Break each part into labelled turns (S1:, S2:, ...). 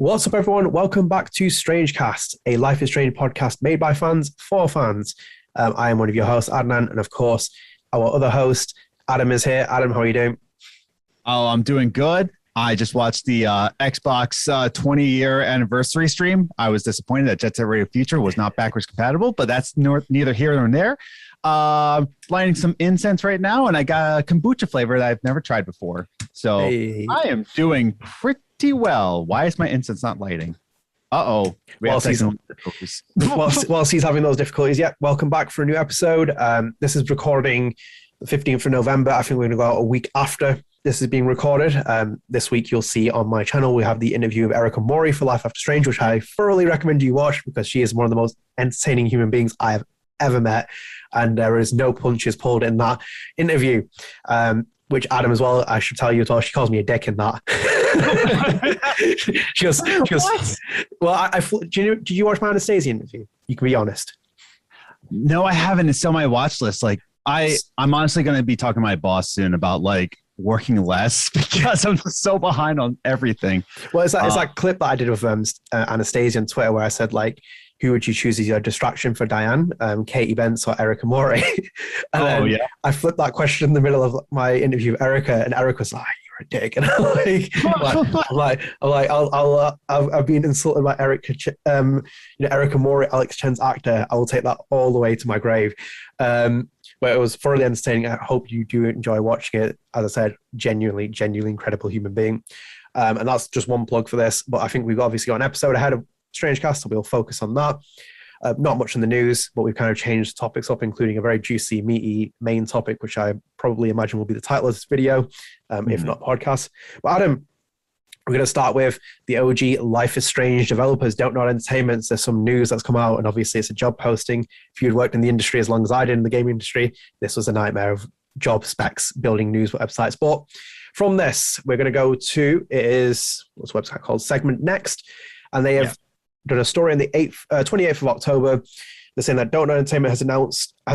S1: What's up, everyone? Welcome back to StrangeCast, a Life is Strange podcast made by fans for fans. I am one of your hosts, Adnan, and of course, our other host, Adam, is here. Adam, how are you doing?
S2: Oh, I'm doing good. I just watched the Xbox 20-year anniversary stream. I was disappointed that Jet Set Radio Future was not backwards compatible, but that's neither here nor there. Lighting some incense right now, and I got a kombucha flavor that I've never tried before. So hey. I am doing pretty well. Why is my incense not lighting? Uh-oh.
S1: Whilst he's having those difficulties, welcome back for a new episode. This is recording the 15th of November. I think we're going to go out a week after this is being recorded. This week, you'll see on my channel, we have the interview of Erica Mori for Life After Strange, which I thoroughly recommend you watch because she is one of the most entertaining human beings I have ever met. And there is no punches pulled in that interview. Which Adam as well, I should tell you as well, she calls me a dick in that. she goes, well, did you watch my Anastasia interview? You can be honest.
S2: No, I haven't. It's still on my watch list. Like, I'm honestly going to be talking to my boss soon about like working less because I'm so behind on everything.
S1: Well, it's that clip that I did with Anastasia on Twitter where I said like, who would you choose as your distraction for Diane, Katie Bence or Erica Mori? And I flipped that question in the middle of my interview with Erica, and Erica was like, "You're a dick," and I've been insulted by Erica Mori, Alex Chen's actor. I will take that all the way to my grave. But it was thoroughly entertaining. I hope you do enjoy watching it. As I said, genuinely incredible human being. And that's just one plug for this. But I think we've obviously got an episode ahead of StrangeCast, so we'll focus on that. Not much in the news, but we've kind of changed topics up, including a very juicy, meaty main topic, which I probably imagine will be the title of this video, if not podcast. But Adam, we're going to start with the OG Life is Strange developers, Dontnod Entertainment. There's some news that's come out, and obviously it's a job posting. If you'd worked in the industry as long as I did in the gaming industry, this was a nightmare of job specs, building news websites. But from this, we're going to go to, what's the website called? Segment Next. And they have done a story on the 28th of October. They're saying that Dontnod Entertainment has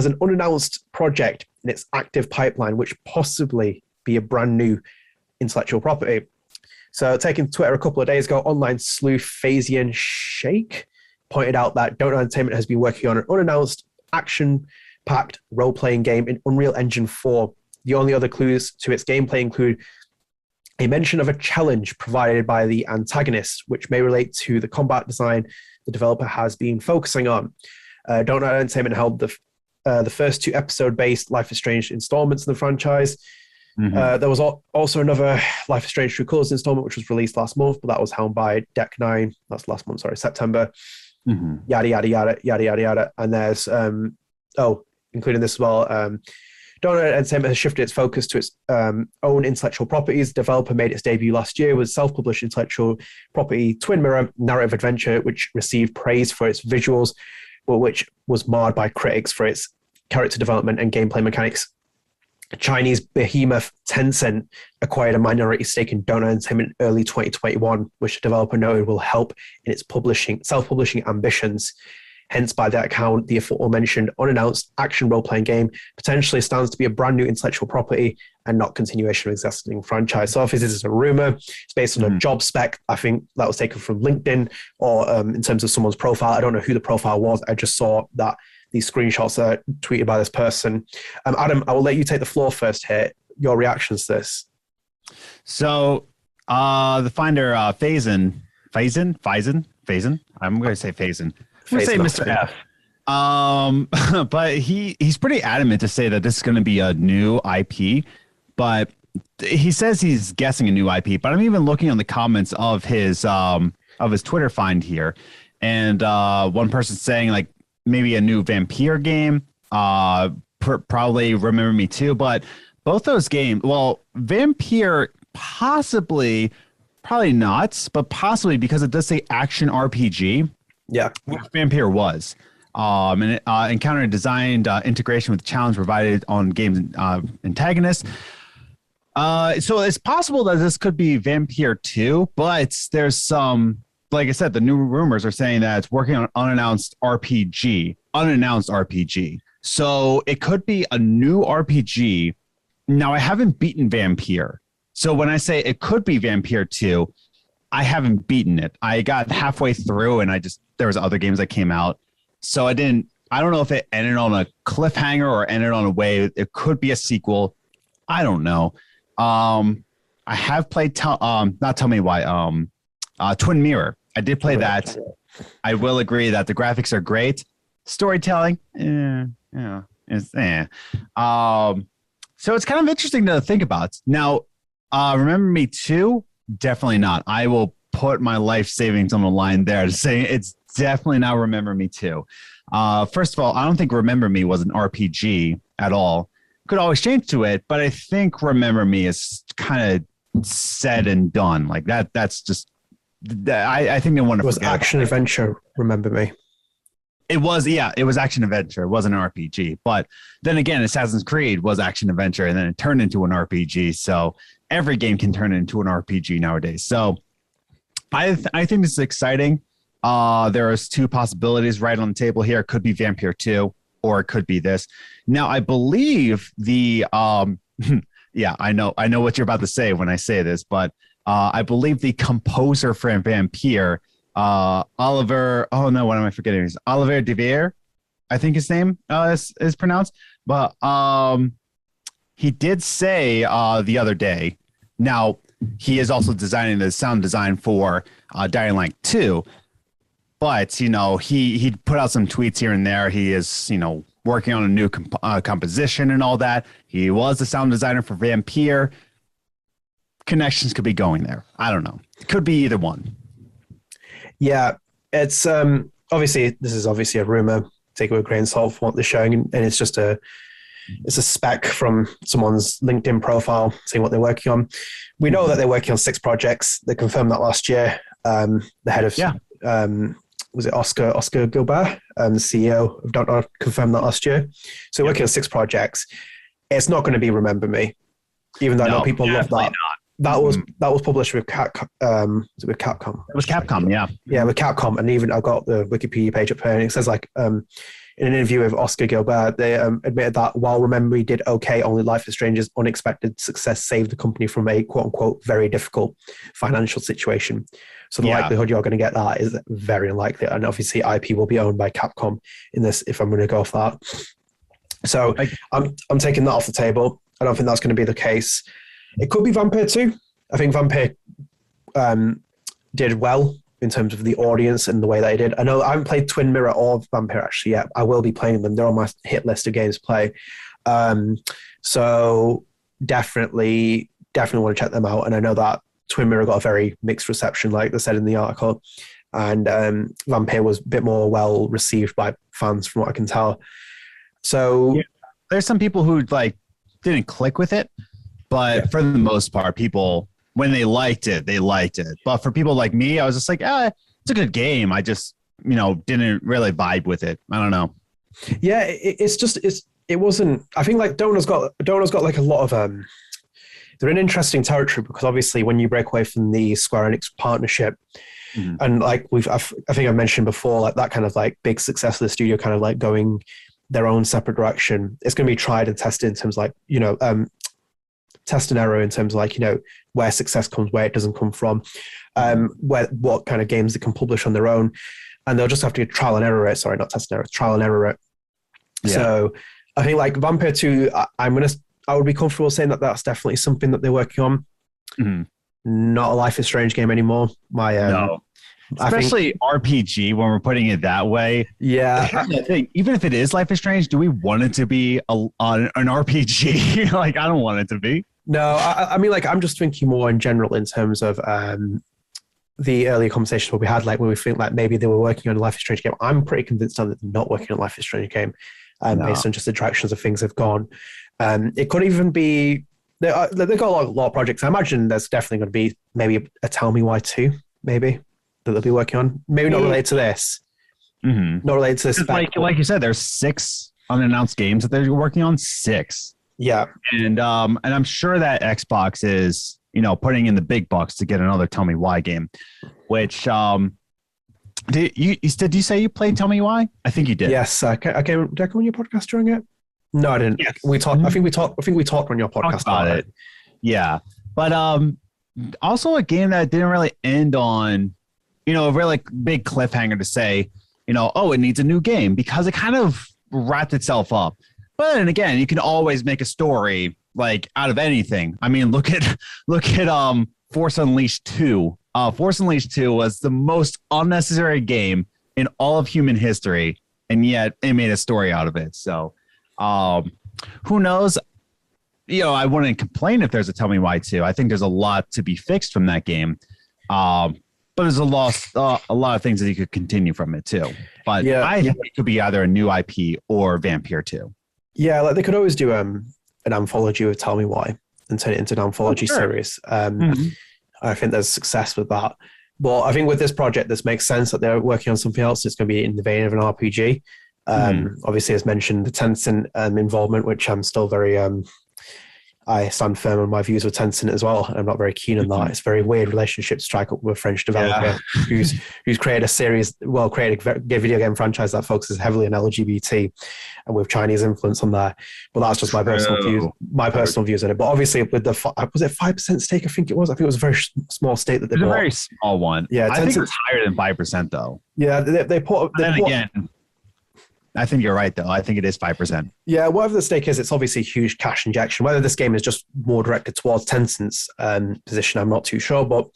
S1: an unannounced project in its active pipeline, which possibly be a brand new intellectual property. So taking Twitter a couple of days ago, online sleuth Phasian Shake pointed out that Dontnod Entertainment has been working on an unannounced, action-packed role-playing game in Unreal Engine 4. The only other clues to its gameplay include a mention of a challenge provided by the antagonist, which may relate to the combat design the developer has been focusing on. Dontnod Entertainment held the first two episode-based Life is Strange installments in the franchise. There was also another Life is Strange True Colors installment, which was released last month, but that was held by Deck 9. That's last month, September. Yada, yada, yada, yada, yada, yada. And there's, including this as well, Dontnod Entertainment has shifted its focus to its own intellectual properties. The developer made its debut last year with self-published intellectual property Twin Mirror narrative adventure, which received praise for its visuals, but which was marred by critics for its character development and gameplay mechanics. Chinese behemoth Tencent acquired a minority stake in Dontnod Entertainment in early 2021, which the developer noted will help in its self-publishing ambitions. Hence, by that account, the aforementioned unannounced action role-playing game potentially stands to be a brand new intellectual property and not continuation of existing franchise. So if this is a rumor, it's based on a job spec. I think that was taken from LinkedIn or in terms of someone's profile. I don't know who the profile was. I just saw that these screenshots are tweeted by this person. Adam, I will let you take the floor first here. Your reactions to this. So
S2: the finder, Phasian. I'm going to say Phasian. I'm going to say Mr. F. But he's pretty adamant to say that this is going to be a new IP, but he says he's guessing a new IP. But I'm even looking on the comments of his Twitter find here, and one person saying like maybe a new vampire game, probably Remember Me Too. But both those games, well, vampire probably not, but possibly because it does say action RPG.
S1: Yeah,
S2: which Vampire was. And it encountered designed integration with the challenge provided on game's antagonist. So it's possible that this could be Vampire 2, but there's some, like I said, the new rumors are saying that it's working on unannounced RPG. So it could be a new RPG. Now, I haven't beaten Vampire. So when I say it could be Vampire 2, I haven't beaten it. I got halfway through and there was other games that came out. So I don't know if it ended on a cliffhanger or ended on a way. It could be a sequel. I don't know. I have played, not Tell Me Why, Twin Mirror. I did play that. I will agree that the graphics are great. Storytelling, so it's kind of interesting to think about. Now, Remember Me 2? Definitely not. I will put my life savings on the line there to say it's definitely not Remember Me 2. First of all, I don't think Remember Me was an RPG at all. Could always change to it, but I think Remember Me is kind of said and done. Like that's just, I think they want to.
S1: It was action adventure. Remember Me.
S2: It was action adventure. It wasn't an RPG. But then again, Assassin's Creed was action adventure, and then it turned into an RPG. So every game can turn into an RPG nowadays. So I think this is exciting. There is two possibilities right on the table here. It could be Vampire 2, or it could be this. Now, I believe the yeah, I know what you're about to say when I say this, but I believe the composer for Vampire, Oliver, oh no, what am I forgetting? It's Oliver De Veer, I think his name is pronounced. But he did say the other day, now he is also designing the sound design for Dying Light 2. But, he put out some tweets here and there. He is, working on a new composition and all that. He was the sound designer for Vampire. Connections could be going there. I don't know. It could be either one.
S1: Yeah, it's obviously, this is obviously a rumor. Take it with a grain of salt for what they're showing. And it's just it's a spec from someone's LinkedIn profile saying what they're working on. We know that they're working on 6 projects. They confirmed that last year. The head of... was it Oscar Gilbert, the CEO of Dontnod, confirmed that last year. So working on 6 projects. It's not going to be Remember Me, even though I know people love that. Not. That was published with Capcom. With Capcom?
S2: It was Capcom, yeah.
S1: Yeah, with Capcom. And even I've got the Wikipedia page up here, and it says in an interview with Oscar Gilbert, they admitted that while Remember Me did okay, only Life is Strange's unexpected success saved the company from a quote-unquote very difficult financial situation. So the likelihood you're going to get that is very unlikely. And obviously IP will be owned by Capcom in this, if I'm going to go for that. So I'm taking that off the table. I don't think that's going to be the case. It could be Vampire 2. I think Vampire did well in terms of the audience and the way that it did. I know I haven't played Twin Mirror or Vampire actually yet. I will be playing them. They're on my hit list of games to play. So definitely want to check them out. And I know that Twin Mirror got a very mixed reception, like they said in the article. And Vampire was a bit more well received by fans from what I can tell. So
S2: there's some people who didn't click with it, but for the most part, people, when they liked it, they liked it. But for people like me, I was just like, it's a good game. I just, didn't really vibe with it. I don't know.
S1: Yeah, it wasn't. I think Dontnod's got like a lot of they're in interesting territory because obviously when you break away from the Square Enix partnership, and I think I mentioned before, that kind of big success of the studio kind of going their own separate direction. It's going to be tried and tested in terms test and error in terms of where success comes, where it doesn't come from, what kind of games they can publish on their own, and they'll just have to trial and error it. Sorry, not test and error, trial and error it. Yeah. So I think Vampire 2, I would be comfortable saying that that's definitely something that they're working on. Mm-hmm. Not a Life is Strange game anymore. No.
S2: Especially RPG when we're putting it that way.
S1: Yeah.
S2: I think even if it is Life is Strange, do we want it to be an RPG? I don't want it to be.
S1: No, I mean, I'm just thinking more in general in terms of the earlier conversations where we had, when we think maybe they were working on a Life is Strange game. I'm pretty convinced now that they're not working on a Life is Strange game based on just the directions of things have gone. It could even be, they've got a lot of projects. I imagine there's definitely going to be maybe a Tell Me Why 2, maybe, that they'll be working on. Maybe not related to this. Mm-hmm. Not related to this.
S2: Like you said, there's 6 unannounced games that they're working on. 6.
S1: Yeah.
S2: And I'm sure that Xbox is, putting in the big bucks to get another Tell Me Why game, which, did you say you played Tell Me Why? I think you did.
S1: Yes. Did I come on your podcast during it? No, I didn't. Yes. We talked. I think we talked on your podcast
S2: about it. Yeah, but also a game that didn't really end on, a really like, big cliffhanger to say, oh, it needs a new game, because it kind of wrapped itself up. But then again, you can always make a story like out of anything. I mean, look at Force Unleashed 2. Force Unleashed 2 was the most unnecessary game in all of human history, and yet it made a story out of it. So who knows? I wouldn't complain if there's a Tell Me Why 2. I think there's a lot to be fixed from that game. But there's a lot of things that you could continue from it too. But I think it could be either a new IP or Vampire 2.
S1: Yeah, like they could always do an anthology of Tell Me Why and turn it into an anthology series. I think there's success with that. But I think with this project, this makes sense that they're working on something else that's going to be in the vein of an RPG. Obviously, as mentioned, the Tencent involvement, which I'm still very... I stand firm on my views with Tencent as well. I'm not very keen on that. It's a very weird relationship to strike up with a French developer who's created a series, created a video game franchise that focuses heavily on LGBT and with Chinese influence on there. But that's just my personal views. My personal views on it. But obviously, with the was it 5% stake? I think it was a very small stake that they bought.
S2: A very small one.
S1: Yeah,
S2: I think it's higher than 5% though.
S1: Yeah, they put.
S2: Again, I think you're right, though. I think it is 5%.
S1: Yeah, whatever the stake is, it's obviously a huge cash injection. Whether this game is just more directed towards Tencent's position, I'm not too sure. But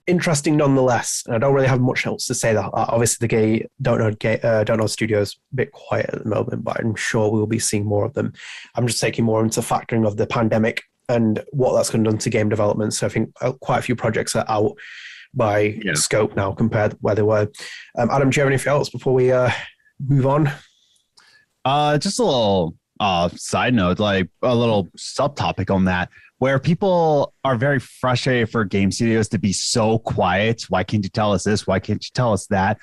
S1: interesting nonetheless. And I don't really have much else to say. That obviously the Dontnod Studios a bit quiet at the moment, but I'm sure we'll be seeing more of them. I'm just taking more into factoring of the pandemic and what that's going to do to game development. So I think quite a few projects are out by scope now compared to where they were. Adam, do you have anything else before we... move on?
S2: Just a little side note, like a little subtopic on that, where people are very frustrated for game studios to be so quiet. Why can't you tell us this? Why can't you tell us that?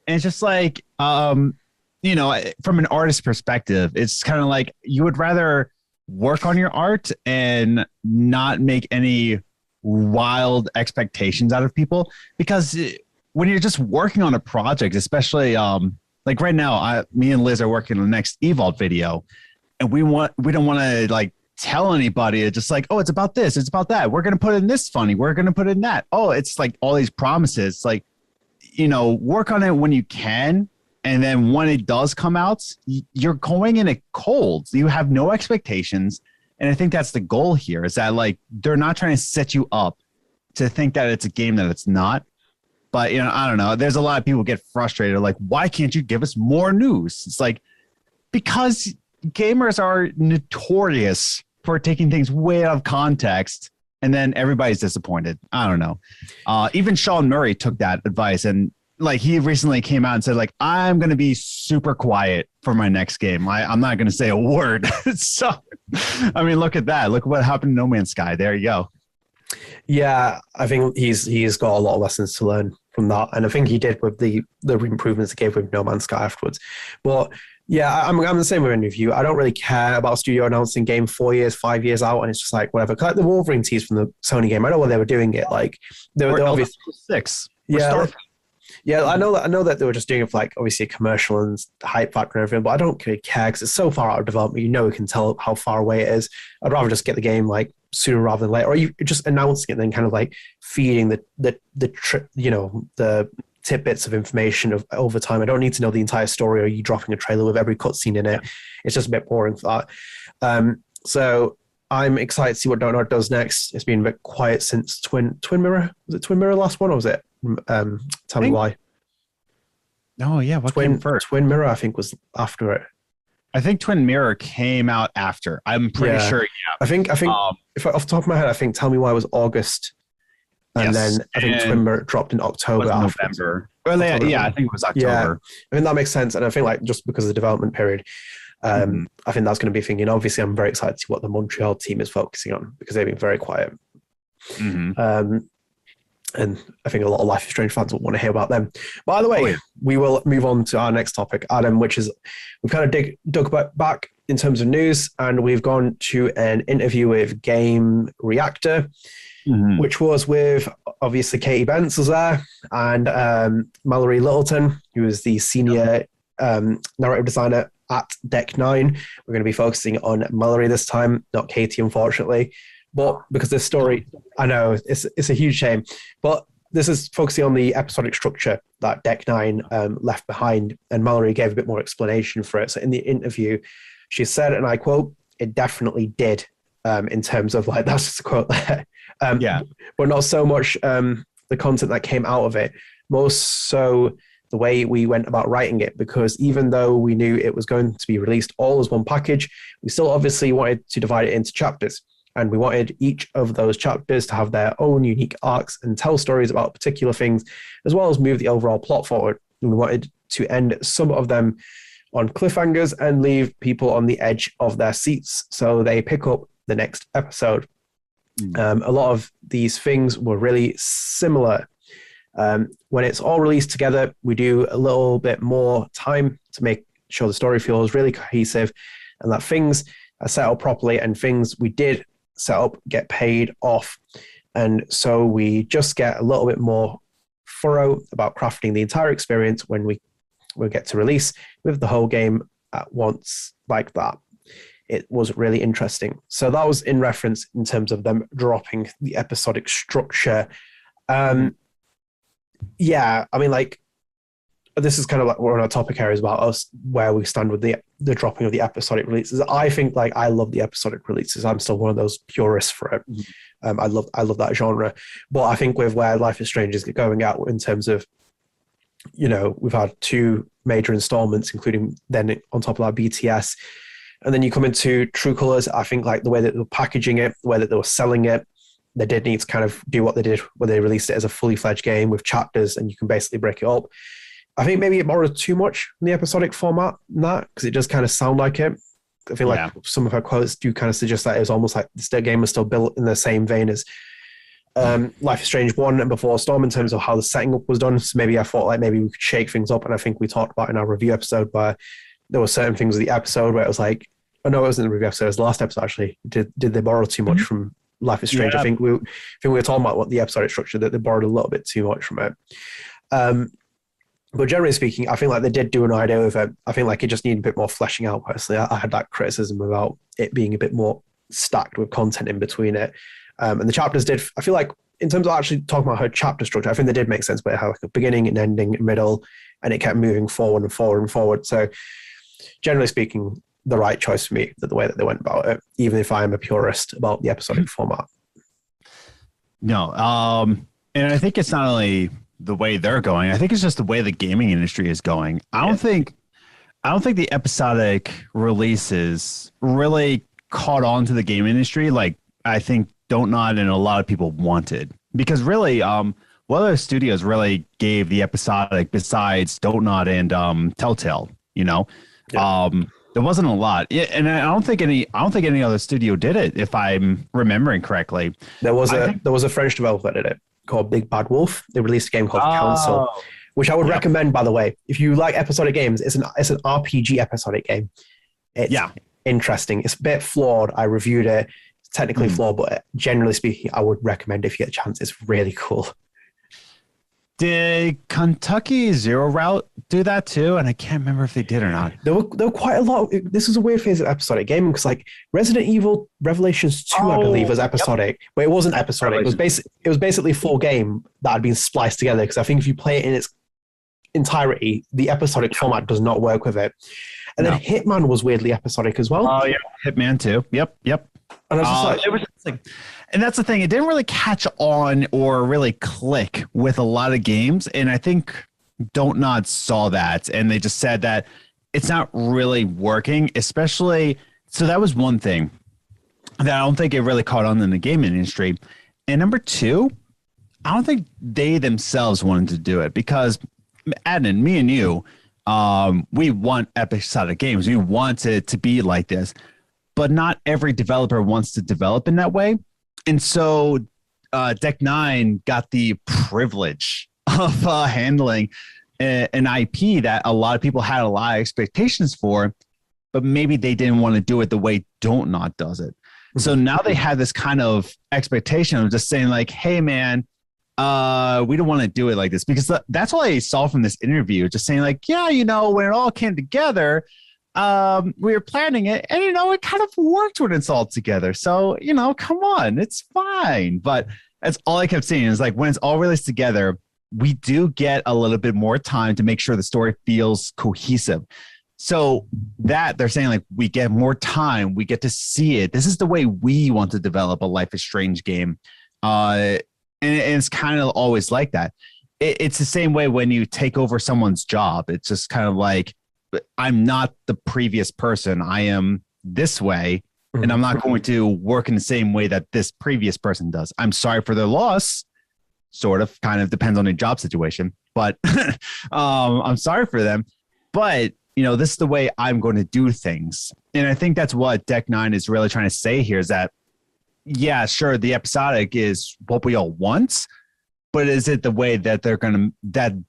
S2: And it's just like, from an artist perspective, it's kind of like you would rather work on your art and not make any wild expectations out of people, because when you're just working on a project, especially like right now, me and Liz are working on the next Evalt video, and we don't want to like tell anybody. It's just like, oh, it's about this, it's about that. We're gonna put in this funny. We're gonna put in that. Oh, it's like all these promises. It's like, work on it when you can, and then when it does come out, you're going in it cold. You have no expectations, and I think that's the goal here. Is that like they're not trying to set you up to think that it's a game that it's not. But, I don't know. There's a lot of people get frustrated. Like, why can't you give us more news? It's like, because gamers are notorious for taking things way out of context, and then everybody's disappointed. I don't know. Even Sean Murray took that advice, and like he recently came out and said, like, I'm going to be super quiet for my next game. I'm not going to say a word. So, I mean, look at that. Look what happened to No Man's Sky. There you go.
S1: Yeah, I think he's got a lot of lessons to learn from that, and I think he did with the improvements he gave with No Man's Sky afterwards. But yeah, I'm the same with you. I don't really care about studio announcing game 4 years, 5 years out, and it's just like whatever. Like the Wolverine tease from the Sony game, I know why they were doing it. Like they were obviously
S2: 6.
S1: Yeah, I know that they were just doing it for like obviously a commercial and hype factor and everything, but I don't really care because it's so far out of development. We can tell how far away it is. I'd rather just get the game like sooner rather than later, or you just announcing it and then kind of like feeding the tidbits of information over time. I don't need to know the entire story or you dropping a trailer with every cutscene in it. It's just a bit boring for that. So I'm excited to see what Dontnod does next. It's been a bit quiet since Twin Mirror. Was it Twin Mirror last one, or was it Tell Me Why?
S2: Oh yeah, what came first?
S1: Twin Mirror, I think, was after it.
S2: I think Twin Mirror came out after. I'm pretty sure. Yeah.
S1: I think if off the top of my head, I think Tell Me Why was August, and then I think Twin Mirror dropped in October.
S2: November. Well, I think it was October.
S1: Yeah, I mean that makes sense, and I think like just because of the development period, I think that's going to be a thing. And obviously, I'm very excited to see what the Montreal team is focusing on because they've been very quiet. And I think a lot of Life is Strange fans will want to hear about them. By the way, we will move on to our next topic, Adam, which is we've kind of dug back in terms of news, and we've gone to an interview with Game Reactor, which was with obviously Katie Bentz was there, and Mallory Littleton, who is the senior narrative designer at Deck 9. We're going to be focusing on Mallory this time, not Katie, unfortunately. But because this story, I know it's a huge shame, but this is focusing on the episodic structure that Deck 9 left behind, and Mallory gave a bit more explanation for it. So in the interview, she said, and I quote, "It definitely did," in terms of like, that's just a quote there. But not so much the content that came out of it, more so the way we went about writing it, because even though we knew it was going to be released all as one package, we still obviously wanted to divide it into chapters. And we wanted each of those chapters to have their own unique arcs and tell stories about particular things, as well as move the overall plot forward. And we wanted to end some of them on cliffhangers and leave people on the edge of their seats so they pick up the next episode. A lot of these things were really similar. When it's all released together, we do a little bit more time to make sure the story feels really cohesive and that things are set up properly, and things we did set up get paid off. And so we just get a little bit more thorough about crafting the entire experience when we get to release with the whole game at once like that. It was really interesting. So that was in reference in terms of them dropping the episodic structure. Yeah, I mean, like, this is kind of like we're on our topic areas about us, where we stand with the dropping of the episodic releases. I think, like, I love the episodic releases. I'm still one of those purists for it. I love that genre. But I think with where Life is Strange is going out in terms of, you know, we've had 2 major installments, including then on top of that BTS, and then you come into True Colors. I think like the way that they were packaging it, the way that they were selling it, they did need to kind of do what they did when they released it as a fully fledged game with chapters, and you can basically break it up. I think maybe it borrowed too much from the episodic format in that, because it does kind of sound like it. I feel like some of her quotes do kind of suggest that it was almost like the game was still built in the same vein as Life is Strange 1 and Before Storm in terms of how the setting up was done. So maybe I thought like maybe we could shake things up, and I think we talked about in our review episode where there were certain things with the episode where it was like, oh no, it wasn't the review episode, it was the last episode actually. Did they borrow too much from Life is Strange? I think we were talking about what the episodic structure, that they borrowed a little bit too much from it. But generally speaking, I think like they did do an idea with it. I think like it just needed a bit more fleshing out. Personally, I had that criticism about it being a bit more stacked with content in between it. And the chapters did, I feel like in terms of actually talking about her chapter structure, I think they did make sense, but it had like a beginning and ending, middle, and it kept moving forward and forward and forward. So generally speaking, the right choice for me, the way that they went about it, even if I am a purist about the episodic format.
S2: No, and I think it's not only the way they're going, I think it's just the way the gaming industry is going. I don't think the episodic releases really caught on to the game industry like I think Dontnod and a lot of people wanted, because really what other studios really gave the episodic besides Dontnod and Telltale, you know? There wasn't a lot. Yeah, and I don't think any other studio did it, if I'm remembering correctly.
S1: There was a French developer that did it called Big Bad Wolf. They released a game called Council, which I would recommend, by the way. If you like episodic games, it's an RPG episodic game. It's interesting. It's a bit flawed. I reviewed it. It's technically flawed, but generally speaking, I would recommend if you get a chance. It's really cool.
S2: Did Kentucky Zero Route do that too? And I can't remember if they did or not.
S1: There were quite a lot. This was a weird phase of episodic gaming, because like Resident Evil Revelations 2, I believe, was episodic, but it wasn't episodic. It was basically a full game that had been spliced together, because I think if you play it in its entirety, the episodic format does not work with it. And then Hitman was weirdly episodic as well.
S2: Oh yeah, Hitman too. Yep.
S1: And I was just like,
S2: and that's the thing. It didn't really catch on or really click with a lot of games. And I think Dontnod saw that, and they just said that it's not really working, especially. So that was one thing that I don't think it really caught on in the gaming industry. And number 2, I don't think they themselves wanted to do it, because Adnan, me and you, we want episodic games. We want it to be like this, but not every developer wants to develop in that way. And so Deck 9 got the privilege of handling an IP that a lot of people had a lot of expectations for, but maybe they didn't want to do it the way Dontnod does it. So now they had this kind of expectation of just saying like, hey, man, we don't want to do it like this, because that's what I saw from this interview, just saying like, yeah, you know, when it all came together, we were planning it, and it kind of worked when it's all together. So come on, it's fine. But that's all I kept saying is like when it's all released together, we do get a little bit more time to make sure the story feels cohesive. So that they're saying like we get more time, we get to see it. This is the way we want to develop a Life is Strange game. And it's kind of always like that. It's the same way when you take over someone's job. It's just kind of like, I'm not the previous person. I am this way, and I'm not going to work in the same way that this previous person does. I'm sorry for their loss. Sort of, kind of depends on the job situation, but I'm sorry for them. But this is the way I'm going to do things. And I think that's what Deck 9 is really trying to say here is that, yeah, sure, the episodic is what we all want, but is it the way that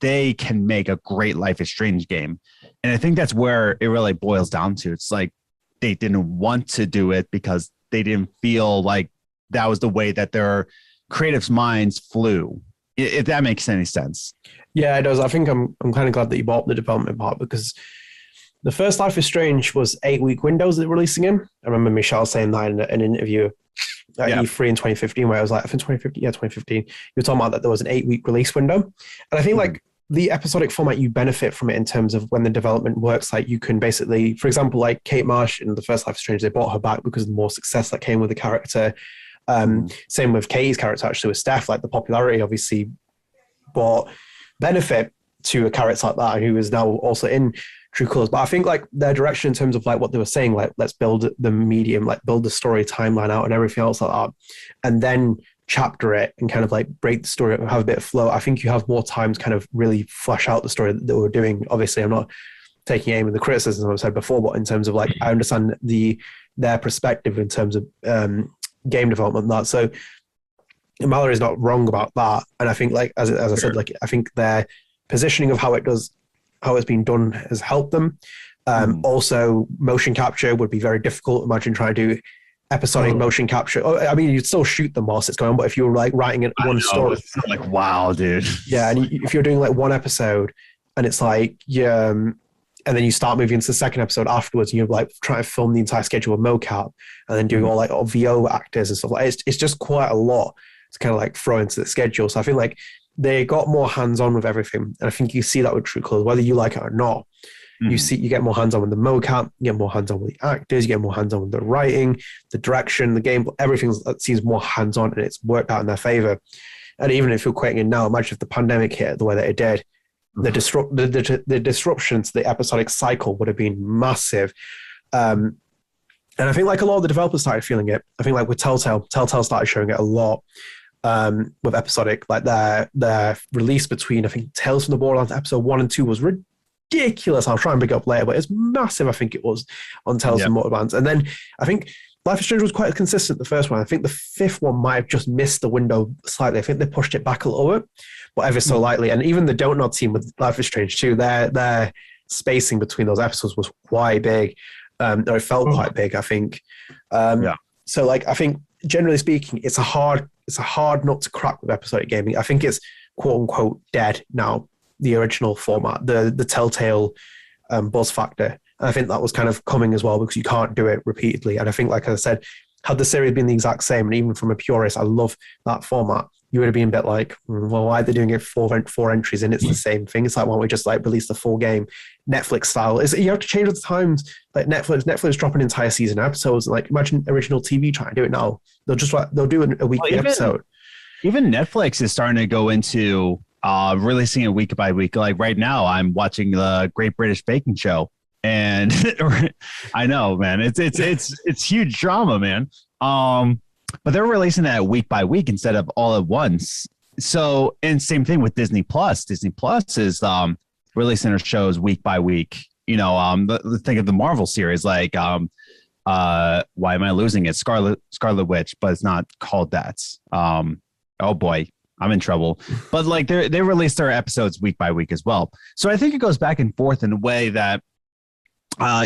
S2: they can make a great Life is Strange game? And I think that's where it really boils down to. It's like they didn't want to do it because they didn't feel like that was the way that their creatives' minds flew, if that makes any sense. Yeah,
S1: it does. I think I'm kind of glad that you brought up the development part, because the first Life is Strange was 8-week windows that releasing in. I remember Michelle saying that in an interview at E3 in 2015, where I was like, I think 2015, you were talking about that there was an 8-week release window. And I think like the episodic format, you benefit from it in terms of when the development works. Like you can basically, for example, like Kate Marsh in the first Life is Strange, they brought her back because of the more success that came with the character. Same with Katie's character, actually, with Steph. Like the popularity obviously brought benefit to a character like that, who is now also in True Colors. But I think like their direction in terms of like what they were saying, like let's build the medium, like build the story timeline out and everything else like that, and then chapter it and kind of like break the story and have a bit of flow. I think you have more time to kind of really flesh out the story that we're doing. Obviously, I'm not taking aim in the criticism I've said before, but in terms of like, I understand their perspective in terms of game development and that. So Mallory's not wrong about that. And I think like, as I said, like, I think their positioning of how it's been done has helped them. Also, motion capture would be very difficult. Imagine trying to do episodic motion capture. I mean, you'd still shoot them whilst it's going on, but if you were like writing it one story,
S2: it's like, wow, dude.
S1: Yeah, and if you're doing like one episode and it's like, yeah, and then you start moving into the second episode afterwards, and you're like trying to film the entire schedule of mocap and then doing all like VO actors and stuff like that. It's just quite a lot to kind of like throw into the schedule. So I feel like they got more hands-on with everything. And I think you see that with True Colors, whether you like it or not. You get more hands-on with the mocap, you get more hands-on with the actors, you get more hands-on with the writing, the direction, the game, everything seems more hands-on, and it's worked out in their favor. And even if you're quitting it now, imagine if the pandemic hit the way that it did, the disruption to the episodic cycle would have been massive. And I think like a lot of the developers started feeling it. I think like with Telltale started showing it a lot with episodic. Like their release between, I think, Tales from the Borderlands episode 1 and 2 was ridiculous. I'll try and pick up later, but it's massive. I think it was on Tales from Borderlands. And then I think Life is Strange was quite consistent, the first one. I think the fifth one might have just missed the window slightly. I think they pushed it back a little bit, but ever so lightly. And even the Dontnod team with Life is Strange too, their spacing between those episodes was quite big. Or it felt quite big, I think. So like, I think generally speaking, it's a hard nut to crack with episodic gaming. I think it's quote unquote dead now, the original format, the Telltale buzz factor. And I think that was kind of coming as well because you can't do it repeatedly. And I think, like I said, had the series been the exact same, and even from a purist, I love that format, you would have been a bit like, well, why are they doing it four entries and it's the same thing? It's like, why don't we just like release the full game Netflix style? You have to change with the times. Like Netflix dropping entire season episodes. Like imagine original TV trying to do it now. They'll do a weekly episode.
S2: Even Netflix is starting to go into releasing it week by week. Like right now, I'm watching the Great British Baking Show. And I know, man, it's huge drama, man. But they're releasing that week by week instead of all at once. So, and same thing with Disney Plus. Disney Plus is releasing their shows week by week. You know, think of the Marvel series, like why am I losing it? Scarlet Witch, but it's not called that. Oh boy, I'm in trouble. But like they release their episodes week by week as well. So I think it goes back and forth in a way that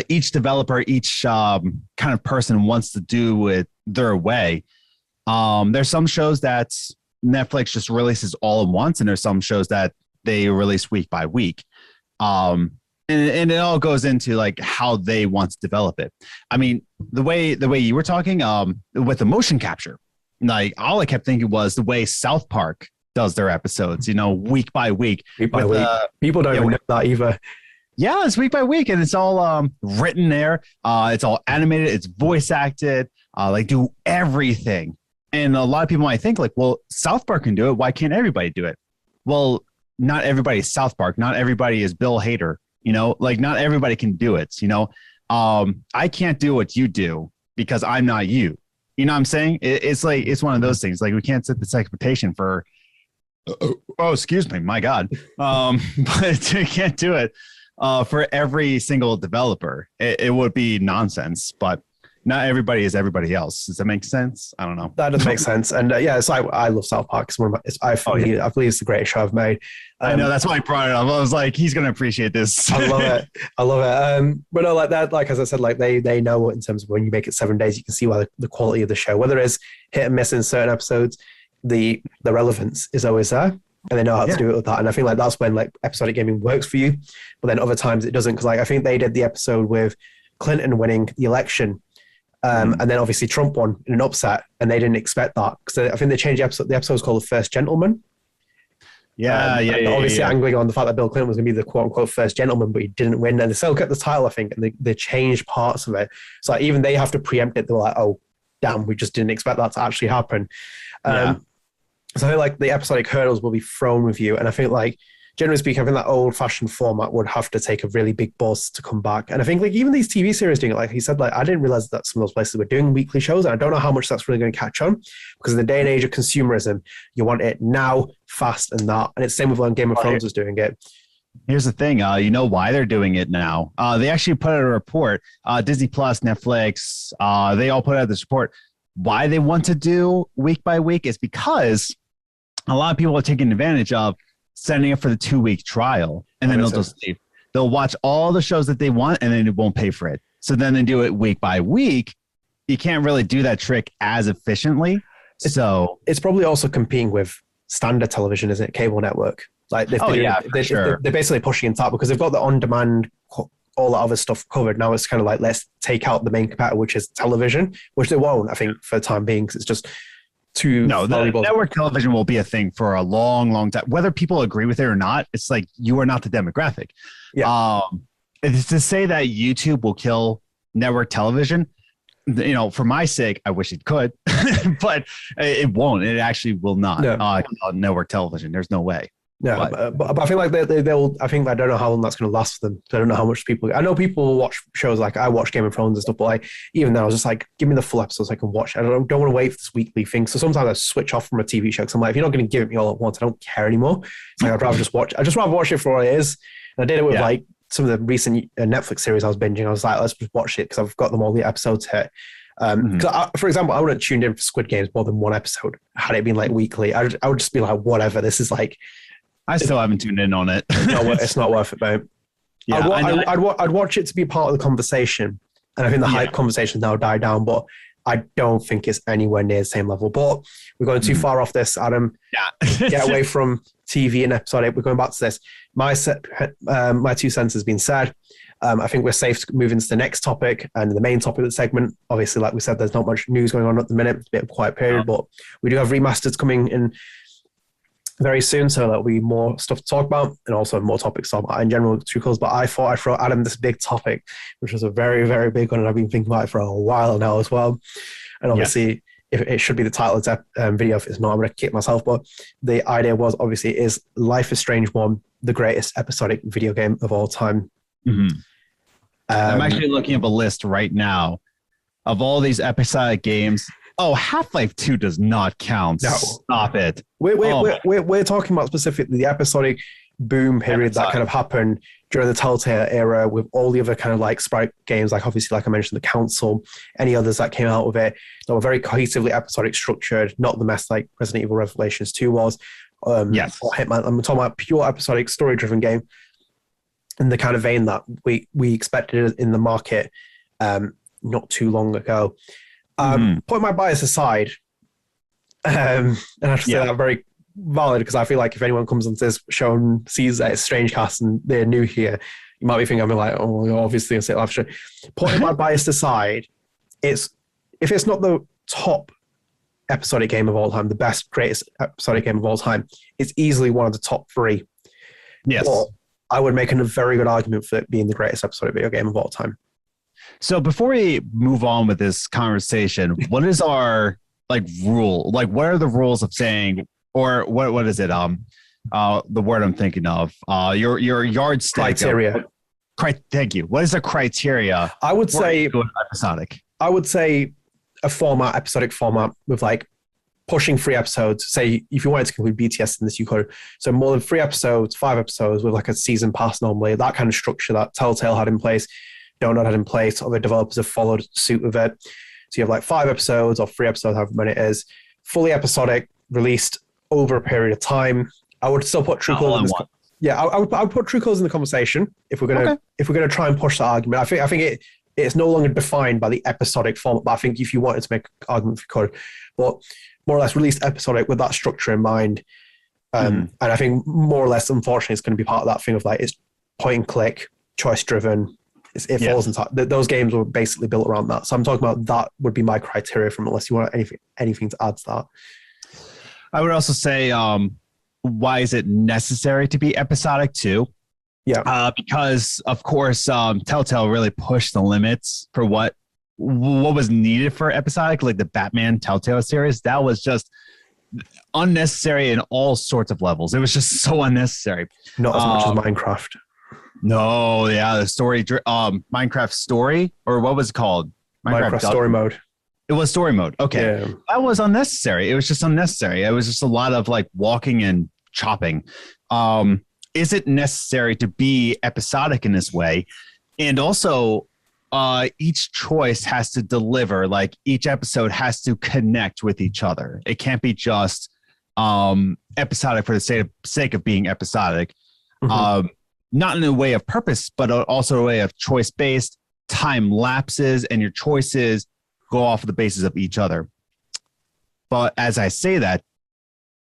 S2: each developer, each kind of person wants to do it their way. There's some shows that Netflix just releases all at once, and there's some shows that they release week by week. And And it all goes into like how they want to develop it. I mean, the way you were talking with the motion capture, like all I kept thinking was the way South Park does their episodes, week by week.
S1: Week by week. People don't even know that either.
S2: Yeah, it's week by week, and it's all written there. It's all animated. It's voice acted. Like do everything. And a lot of people might think like, well, South Park can do it. Why can't everybody do it? Well, not everybody is South Park. Not everybody is Bill Hader. Like not everybody can do it. I can't do what you do because I'm not you. You know what I'm saying? It's like, it's one of those things. Like we can't set this expectation for, oh, excuse me, my God. But you can't do it for every single developer. It would be nonsense, but not everybody is everybody else. Does that make sense? I don't know.
S1: That does make sense. And it's like, I love South Park. It's one of my, I believe it's the greatest show I've made.
S2: I know, that's why I brought it up. I was like, he's going to appreciate this.
S1: I love it. But no, like that, like as I said, like they know in terms of when you make it 7 days, you can see why the quality of the show, whether it's hit and miss in certain episodes, the relevance is always there. And they know how to do it with that. And I think like that's when like episodic gaming works for you. But then other times it doesn't. Because like I think they did the episode with Clinton winning the election. And then obviously Trump won in an upset, and they didn't expect that because I think they changed the episode. The episode was called The First Gentleman. Obviously angling on the fact that Bill Clinton was going to be the quote unquote first gentleman, but he didn't win. And they still kept the title, I think, and they changed parts of it. So like, even they have to preempt it. They were like, oh, damn, we just didn't expect that to actually happen. So I think like the episodic hurdles will be thrown with you. And I think like, generally speaking, I think that old-fashioned format would have to take a really big buzz to come back. And I think like even these TV series doing it, like he said, like I didn't realize that some of those places were doing weekly shows. And I don't know how much that's really going to catch on because in the day and age of consumerism, you want it now, fast, and that. And it's the same with when Game of Thrones was doing it.
S2: Here's the thing. You know why they're doing it now? They actually put out a report. Disney Plus, Netflix, they all put out this report. Why they want to do week by week is because a lot of people are taking advantage of signing up for the 2-week trial, and then they'll just leave. They'll watch all the shows that they want, and then it won't pay for it. So then they do it week by week. You can't really do that trick as efficiently. So
S1: it's probably also competing with standard television, isn't it? Cable network. Like they're basically pushing into that because they've got the on-demand, all that other stuff covered. Now it's kind of like, let's take out the main competitor, which is television, which they won't, I think, for the time being, because it's just too valuable.
S2: Network television will be a thing for a long, long time. Whether people agree with it or not, it's like you are not the demographic. It's to say that YouTube will kill network television, for my sake, I wish it could, but it won't. It actually will not. Network television. There's no way.
S1: Yeah, but I think like they'll. I think I don't know how long that's going to last for them. I don't know how much people. I know people will watch shows like I watch Game of Thrones and stuff, but like even then I was just like, give me the full episodes I can watch. I don't want to wait for this weekly thing. So sometimes I switch off from a TV show because I'm like, if you're not going to give it me all at once, I don't care anymore. It's like I'd rather just watch. I just rather watch it for what it is. And I did it with like some of the recent Netflix series I was binging. I was like, let's just watch it because I've got them all the episodes hit. For example, I wouldn't have tuned in for Squid Games more than one episode had it been like weekly. I would just be like, whatever. This is like.
S2: I still haven't tuned in on it.
S1: It's not worth it, mate. Yeah, I'd watch it to be part of the conversation, and I think the hype conversation now died down, but I don't think it's anywhere near the same level. But we're going too far off this, Adam. Yeah. Get away from TV and episodic. We're going back to this. My 2 cents has been said. I think we're safe to move into the next topic and the main topic of the segment. Obviously, like we said, there's not much news going on at the minute. It's a bit of a quiet period, but we do have remasters coming in very soon, so there'll be more stuff to talk about and also more topics to talk about in general. But I thought I'd throw Adam this big topic, which was a very, very big one, and I've been thinking about it for a while now as well. And obviously, if it should be the title of this video. If it's not, I'm going to kick myself. But the idea was obviously is Life is Strange 1 the greatest episodic video game of all time?
S2: I'm actually looking up a list right now of all these episodic games. Oh, Half-Life 2 does not count. No. Stop it.
S1: We're talking about specifically the episodic boom period that kind of happened during the Telltale era with all the other kind of like sprite games, like obviously, like I mentioned, the Council, any others that came out of it that were very cohesively episodic structured, not the mess like Resident Evil Revelations 2 was. Or Hitman. I'm talking about pure episodic story-driven game in the kind of vein that we expected in the market not too long ago. Putting my bias aside, and I have to say that very valid because I feel like if anyone comes onto this show and sees that it's StrangeCast and they're new here, you might be thinking, I'm like, oh, you're obviously going to say Life is Strange. Putting my bias aside, if it's not the top episodic game of all time, the best, greatest episodic game of all time, it's easily one of the top 3.
S2: Yes.
S1: But I would make a very good argument for it being the greatest episodic video game of all time.
S2: So before we move on with this conversation, what is our rule? Like, what are the rules of saying, or what is it? The word I'm thinking of, your yardstick
S1: criteria.
S2: Thank you. What is the criteria?
S1: I would say
S2: episodic.
S1: I would say a format, episodic format with like pushing 3 episodes. Say if you wanted to conclude BTS in this, you could. So more than 3 episodes, 5 episodes with like a season pass normally. That kind of structure that Telltale had in place, Dontnod had in place. Other developers have followed suit with it. So you have like 5 episodes or 3 episodes, however many it is, fully episodic, released over a period of time. I would still put True Colors. I would put True Colors in the conversation if we're gonna try and push that argument. I think it's no longer defined by the episodic format. But I think if you wanted to make an argument, if you could, but more or less released episodic with that structure in mind. And I think more or less, unfortunately, it's going to be part of that thing of like it's point and click, choice driven. It falls into those games were basically built around that. So I'm talking about that would be my criteria from, unless you want anything to add to that.
S2: I would also say, why is it necessary to be episodic too? Yeah. Because of course, Telltale really pushed the limits for what was needed for episodic, like the Batman Telltale series. That was just unnecessary in all sorts of levels. It was just so unnecessary.
S1: Not as much as Minecraft.
S2: No, yeah, the story, Minecraft Story, or what was it called?
S1: Minecraft Story Mode.
S2: It was story mode. Okay. Yeah. That was unnecessary. It was just unnecessary. It was just a lot of like walking and chopping. Is it necessary to be episodic in this way? And also, each choice has to deliver. Like each episode has to connect with each other. It can't be just episodic for the sake of being episodic. Mm-hmm. Not in a way of purpose, but also a way of choice-based. Time lapses, and your choices go off of the basis of each other. But as I say that,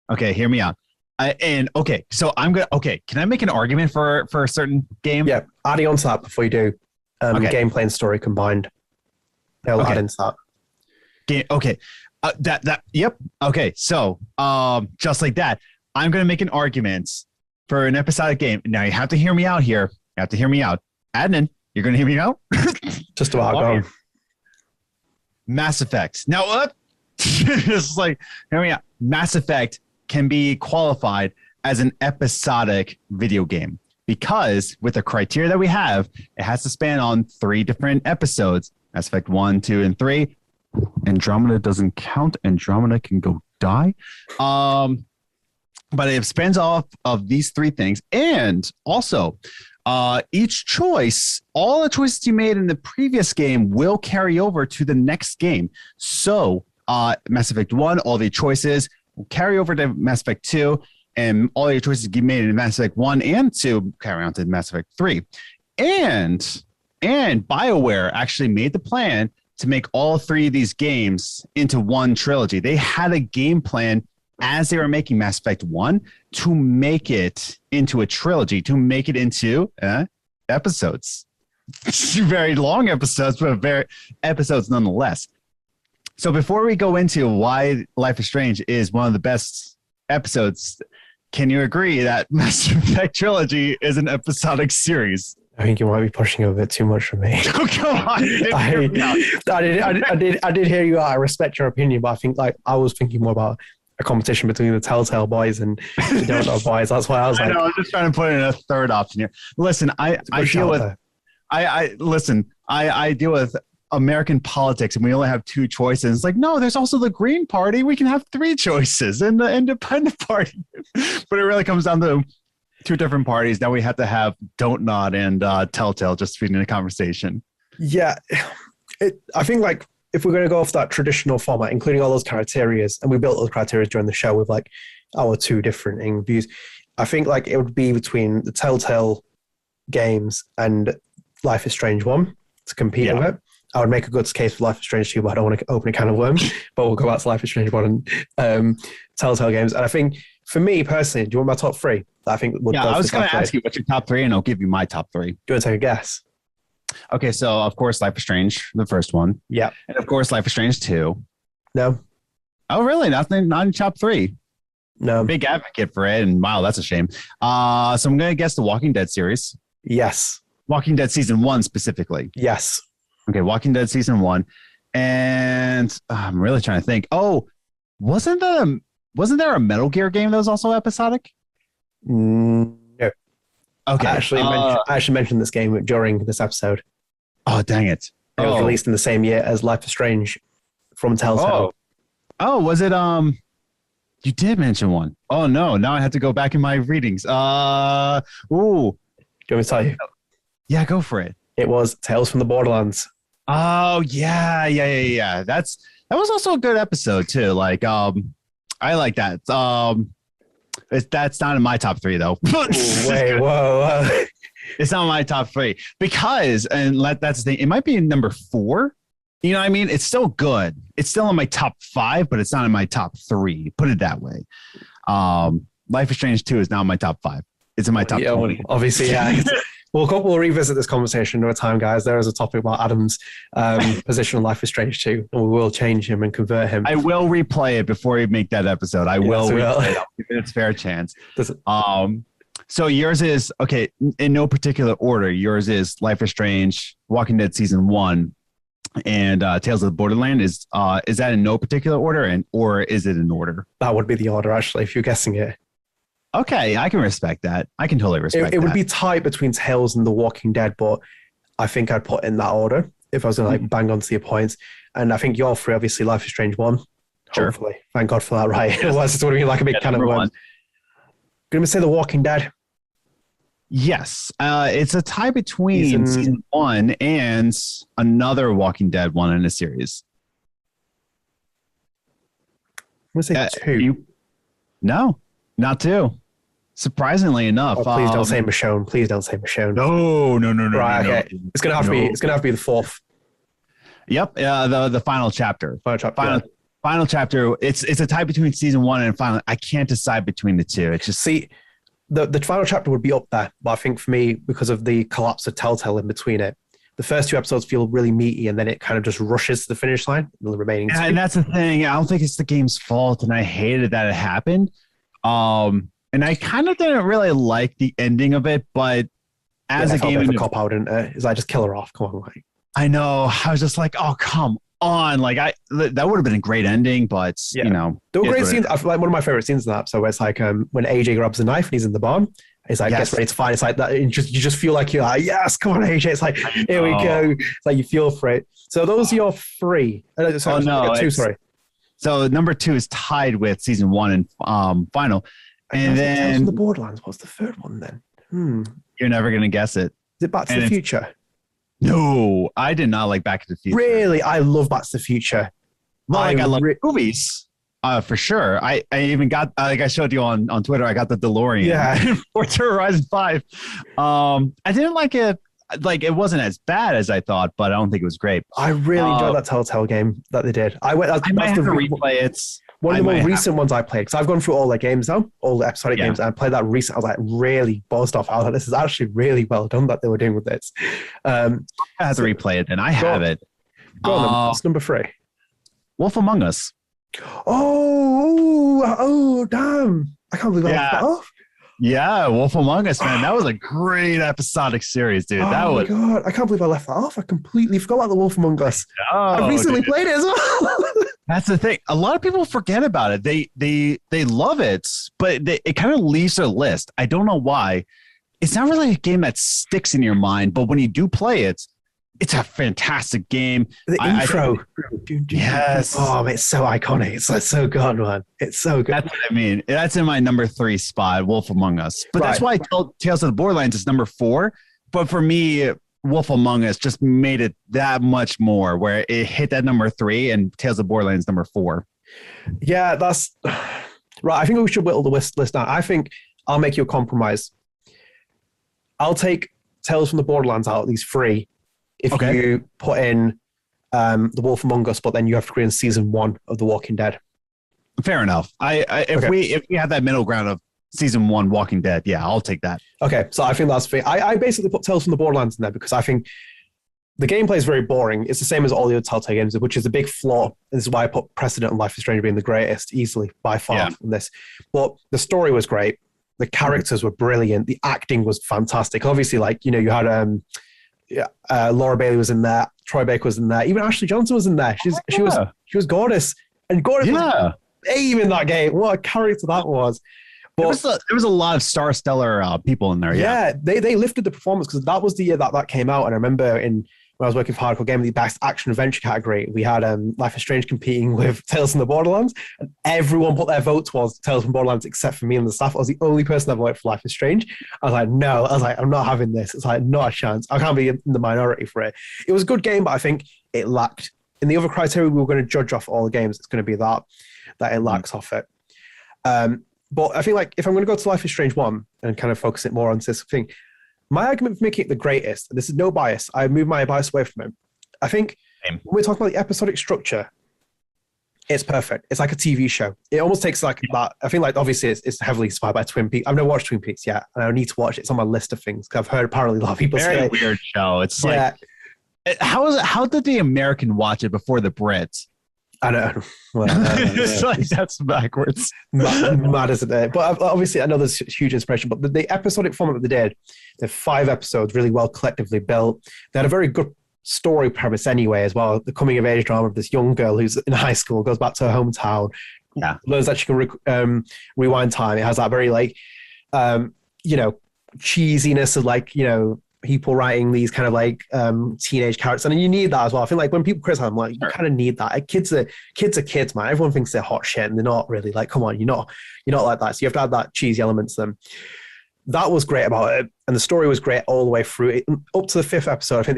S2: okay, hear me out. So can I make an argument for a certain game?
S1: Yeah, adding on to that before you do, gameplay and story combined. They'll add into that. Yep. Okay, so just like that, I'm going to make an argument for an episodic game. Now you have to hear me out here. You have to hear me out. Adnan, you're going to hear me out? Just about gone.
S2: Mass Effect. Now what? It's like, hear me out. Mass Effect can be qualified as an episodic video game because with the criteria that we have, it has to span on 3 different episodes. Mass Effect 1, 2, and 3. Andromeda doesn't count. Andromeda can go die. But it spans off of these 3 things. And also, each choice, all the choices you made in the previous game will carry over to the next game. So Mass Effect 1, all the choices will carry over to Mass Effect 2, and all your choices you made in Mass Effect 1 and 2 carry on to Mass Effect 3. And BioWare actually made the plan to make all 3 of these games into one trilogy. They had a game plan as they were making Mass Effect 1 to make it into a trilogy, to make it into episodes. Very long episodes, but episodes nonetheless. So before we go into why Life is Strange is one of the best episodes, can you agree that Mass Effect trilogy is an episodic series?
S1: I think you might be pushing a bit too much for me.
S2: Oh, come on.
S1: I did hear you out. I respect your opinion, but I think I was thinking more about a competition between the Telltale boys and the Dontnod boys. That's why I was like,
S2: I know, I'm just trying to put in a third option here. Listen, I deal with American politics and we only have 2 choices. It's like, no, there's also the Green Party. We can have 3 choices and the Independent Party. But it really comes down to 2 different parties. Now we have to have Dontnod and Telltale just feeding the conversation.
S1: Yeah. I think if we're going to go off that traditional format, including all those criteria, and we built those criteria during the show with our 2 different views, I think it would be between the Telltale games and Life is Strange 1 to compete with it. I would make a good case for Life is Strange 2, but I don't want to open a can of worms. But we'll go back to Life is Strange 1 and Telltale games. And I think For me personally, do you want my top three? I think would
S2: Yeah,
S1: go
S2: I
S1: for
S2: was
S1: the
S2: going
S1: top
S2: to ask
S1: three.
S2: you what's your top three, and I'll give you my top three.
S1: Do you want to take a guess?
S2: Okay, so of course, Life is Strange, the first one.
S1: Yeah.
S2: And of course, Life is Strange 2.
S1: No.
S2: Oh, really? Nothing, not in top three.
S1: No.
S2: Big advocate for it, and wow, that's a shame. So I'm going to guess the Walking Dead series.
S1: Yes.
S2: Walking Dead season 1 specifically.
S1: Yes.
S2: Okay, Walking Dead season 1. And I'm really trying to think. Oh, wasn't there a Metal Gear game that was also episodic?
S1: No.
S2: Okay.
S1: I actually mentioned this game during this episode.
S2: Oh, dang it.
S1: It was released in the same year as Life is Strange from Telltale.
S2: Oh, was it you did mention one. Oh no, now I have to go back in my readings. Ooh.
S1: Do you want me to tell you?
S2: Yeah, go for it.
S1: It was Tales from the Borderlands.
S2: Oh yeah. That was also a good episode too. Like I like that. That's not in my top three though.
S1: Ooh, wait, whoa.
S2: It's not my top three because, and that's the thing. It might be in number 4. You know what I mean? It's still good. It's still in my top 5, but it's not in my top 3. Put it that way. Life is Strange 2 is now in my top 5. It's in my top 20.
S1: Obviously, yeah. We'll revisit this conversation another time, guys. There is a topic about Adam's position on Life is Strange 2, and we will change him and convert him.
S2: I will replay it before we make that episode. I will replay it. I'll give it its fair chance. So yours is, okay, in no particular order. Yours is Life is Strange, Walking Dead Season 1, and Tales of the Borderland. Is that in no particular order, or is it in order?
S1: That would be the order, actually, if you're guessing it.
S2: Okay, I can respect that. I can totally respect that.
S1: It would be tight between Tales and The Walking Dead, but I think I'd put in that order if I was going to bang on to your points. And I think your three, obviously, Life is Strange 1.
S2: Sure.
S1: Hopefully. Thank God for that, right? Yes. Otherwise, it's going to be like a big can of worms. Going to say The Walking Dead.
S2: Yes. It's a tie between season 1 and another Walking Dead one in a series.
S1: I'm going to say 2.
S2: No, not 2. Surprisingly enough.
S1: Oh, please don't say Michonne. Please don't say Michonne.
S2: No.
S1: Right, okay. It's going to have to be. It's going to have to be the 4th.
S2: Yep. The final chapter. Final chapter. It's a tie between season 1 and final. I can't decide between the two. It's just
S1: the final chapter would be up there, but I think for me, because of the collapse of Telltale in between it, the first 2 episodes feel really meaty, and then it kind of just rushes to the finish line. The remaining 2.
S2: And that's the thing. I don't think it's the game's fault, and I hated that it happened. And I kind of didn't really like the ending of it, but as a game,
S1: a cop out, didn't it? Is I just kill her off? Come on, like.
S2: I know. I was just like, oh, come on! Like that would have been a great ending, but you know,
S1: there were great scenes. I feel like one of my favorite scenes in that episode, where it's like when AJ grabs a knife and he's in the barn. He's like, gets ready to fight. It's like that. You just feel like you're like, yes, come on, AJ. It's like, here we go. It's like you feel for it. So those are your 3. Two. Sorry.
S2: So number 2 is tied with season 1 and final. And then
S1: Tales from the Borderlands. What's the 3rd one then?
S2: You're never gonna guess it.
S1: Is it Back to the Future?
S2: No, I did not like Back to the Future.
S1: Really, I love Back to the Future.
S2: I love movies. For sure. I even got like I showed you on Twitter. I got the DeLorean.
S1: Yeah.
S2: Forza Horizon 5. I didn't like it. Like it wasn't as bad as I thought, but I don't think it was great.
S1: I really enjoyed that Telltale game that they did. I might have to
S2: replay it.
S1: One of the more recent ones I played, because I've gone through all their games now, all the episodic games, and I played that recent. I was like really buzzed off. I was like, this is actually really well done that they were doing with this.
S2: I have to replay it, and I have it.
S1: Go on, what's number 3?
S2: Wolf Among Us.
S1: Oh, damn. I can't believe I left that off.
S2: Yeah, Wolf Among Us, man. That was a great episodic series, dude.
S1: Oh my God. I can't believe I left that off. I completely forgot about the Wolf Among Us. I recently played it as well.
S2: That's the thing. A lot of people forget about it. They love it, but it kind of leaves their list. I don't know why. It's not really a game that sticks in your mind, but when you do play it, it's a fantastic game.
S1: The intro.
S2: Yes.
S1: Oh, it's so iconic. It's so good, man. It's so good.
S2: That's what I mean. That's in my number 3 spot, Wolf Among Us. But that's why Tales of the Borderlands is number 4. But for me, Wolf Among Us just made it that much more, where it hit that number 3 and Tales of Borderlands number 4.
S1: Yeah, that's right. I think we should whittle the list down. I think I'll make you a compromise. I'll take Tales from the Borderlands out of these 3 if you put in The Wolf Among Us, but then you have to agree on season 1 of The Walking Dead.
S2: Fair enough. If we had that middle ground of season 1 Walking Dead, yeah, I'll take that.
S1: Okay, so I think that's fair. I basically put Tales from the Borderlands in there because I think the gameplay is very boring. It's the same as all the other Telltale games, which is a big flaw. This is why I put precedent on Life is Strange being the greatest, easily, by far, from this. But the story was great. The characters were brilliant. The acting was fantastic. Obviously, like, you had Laura Bailey was in there. Troy Baker was in there. Even Ashley Johnson was in there. She was gorgeous. And gorgeous was babe in that game. What a character that was. But
S2: there was a lot of stellar people in there.
S1: Yeah, they lifted the performance because that was the year that came out. And I remember when I was working for Hardcore Game, the best action adventure category, we had Life is Strange competing with Tales from the Borderlands, and everyone put their vote towards Tales from Borderlands except for me and the staff. I was the only person that voted for Life is Strange. I was like, no. I was like, I'm not having this. It's like, not a chance. I can't be in the minority for it. It was a good game, but I think it lacked. In the other criteria we were going to judge off all the games, it's going to be that it lacks off it. But I feel like if I'm going to go to Life is Strange 1 and kind of focus it more on this thing, my argument for making it the greatest, this is no bias, I moved my bias away from it. I think when we're talking about the episodic structure, it's perfect. It's like a TV show. It almost takes like that. I think like obviously it's heavily inspired by Twin Peaks. I've never watched Twin Peaks yet, and I need to watch it. It's on my list of things because I've heard apparently a lot of people say
S2: very weird show. It's like how did the American watch it before the Brits?
S1: I know. Well,
S2: it's like that's backwards.
S1: Mad, isn't it? But obviously, I know there's huge inspiration. But the episodic format that they did, the 5 episodes, really well collectively built. They had a very good story premise anyway, as well. The coming of age drama of this young girl who's in high school, goes back to her hometown, learns that she can rewind time. It has that very cheesiness of people writing these kind of teenage characters, and you need that as well. I feel like when people criticize them, you kind of need that. Kids are kids, man. Everyone thinks they're hot shit, and they're not really. Like, come on, you're not like that. So you have to add that cheesy element to them. That was great about it, and the story was great all the way through it, up to the 5th episode. I think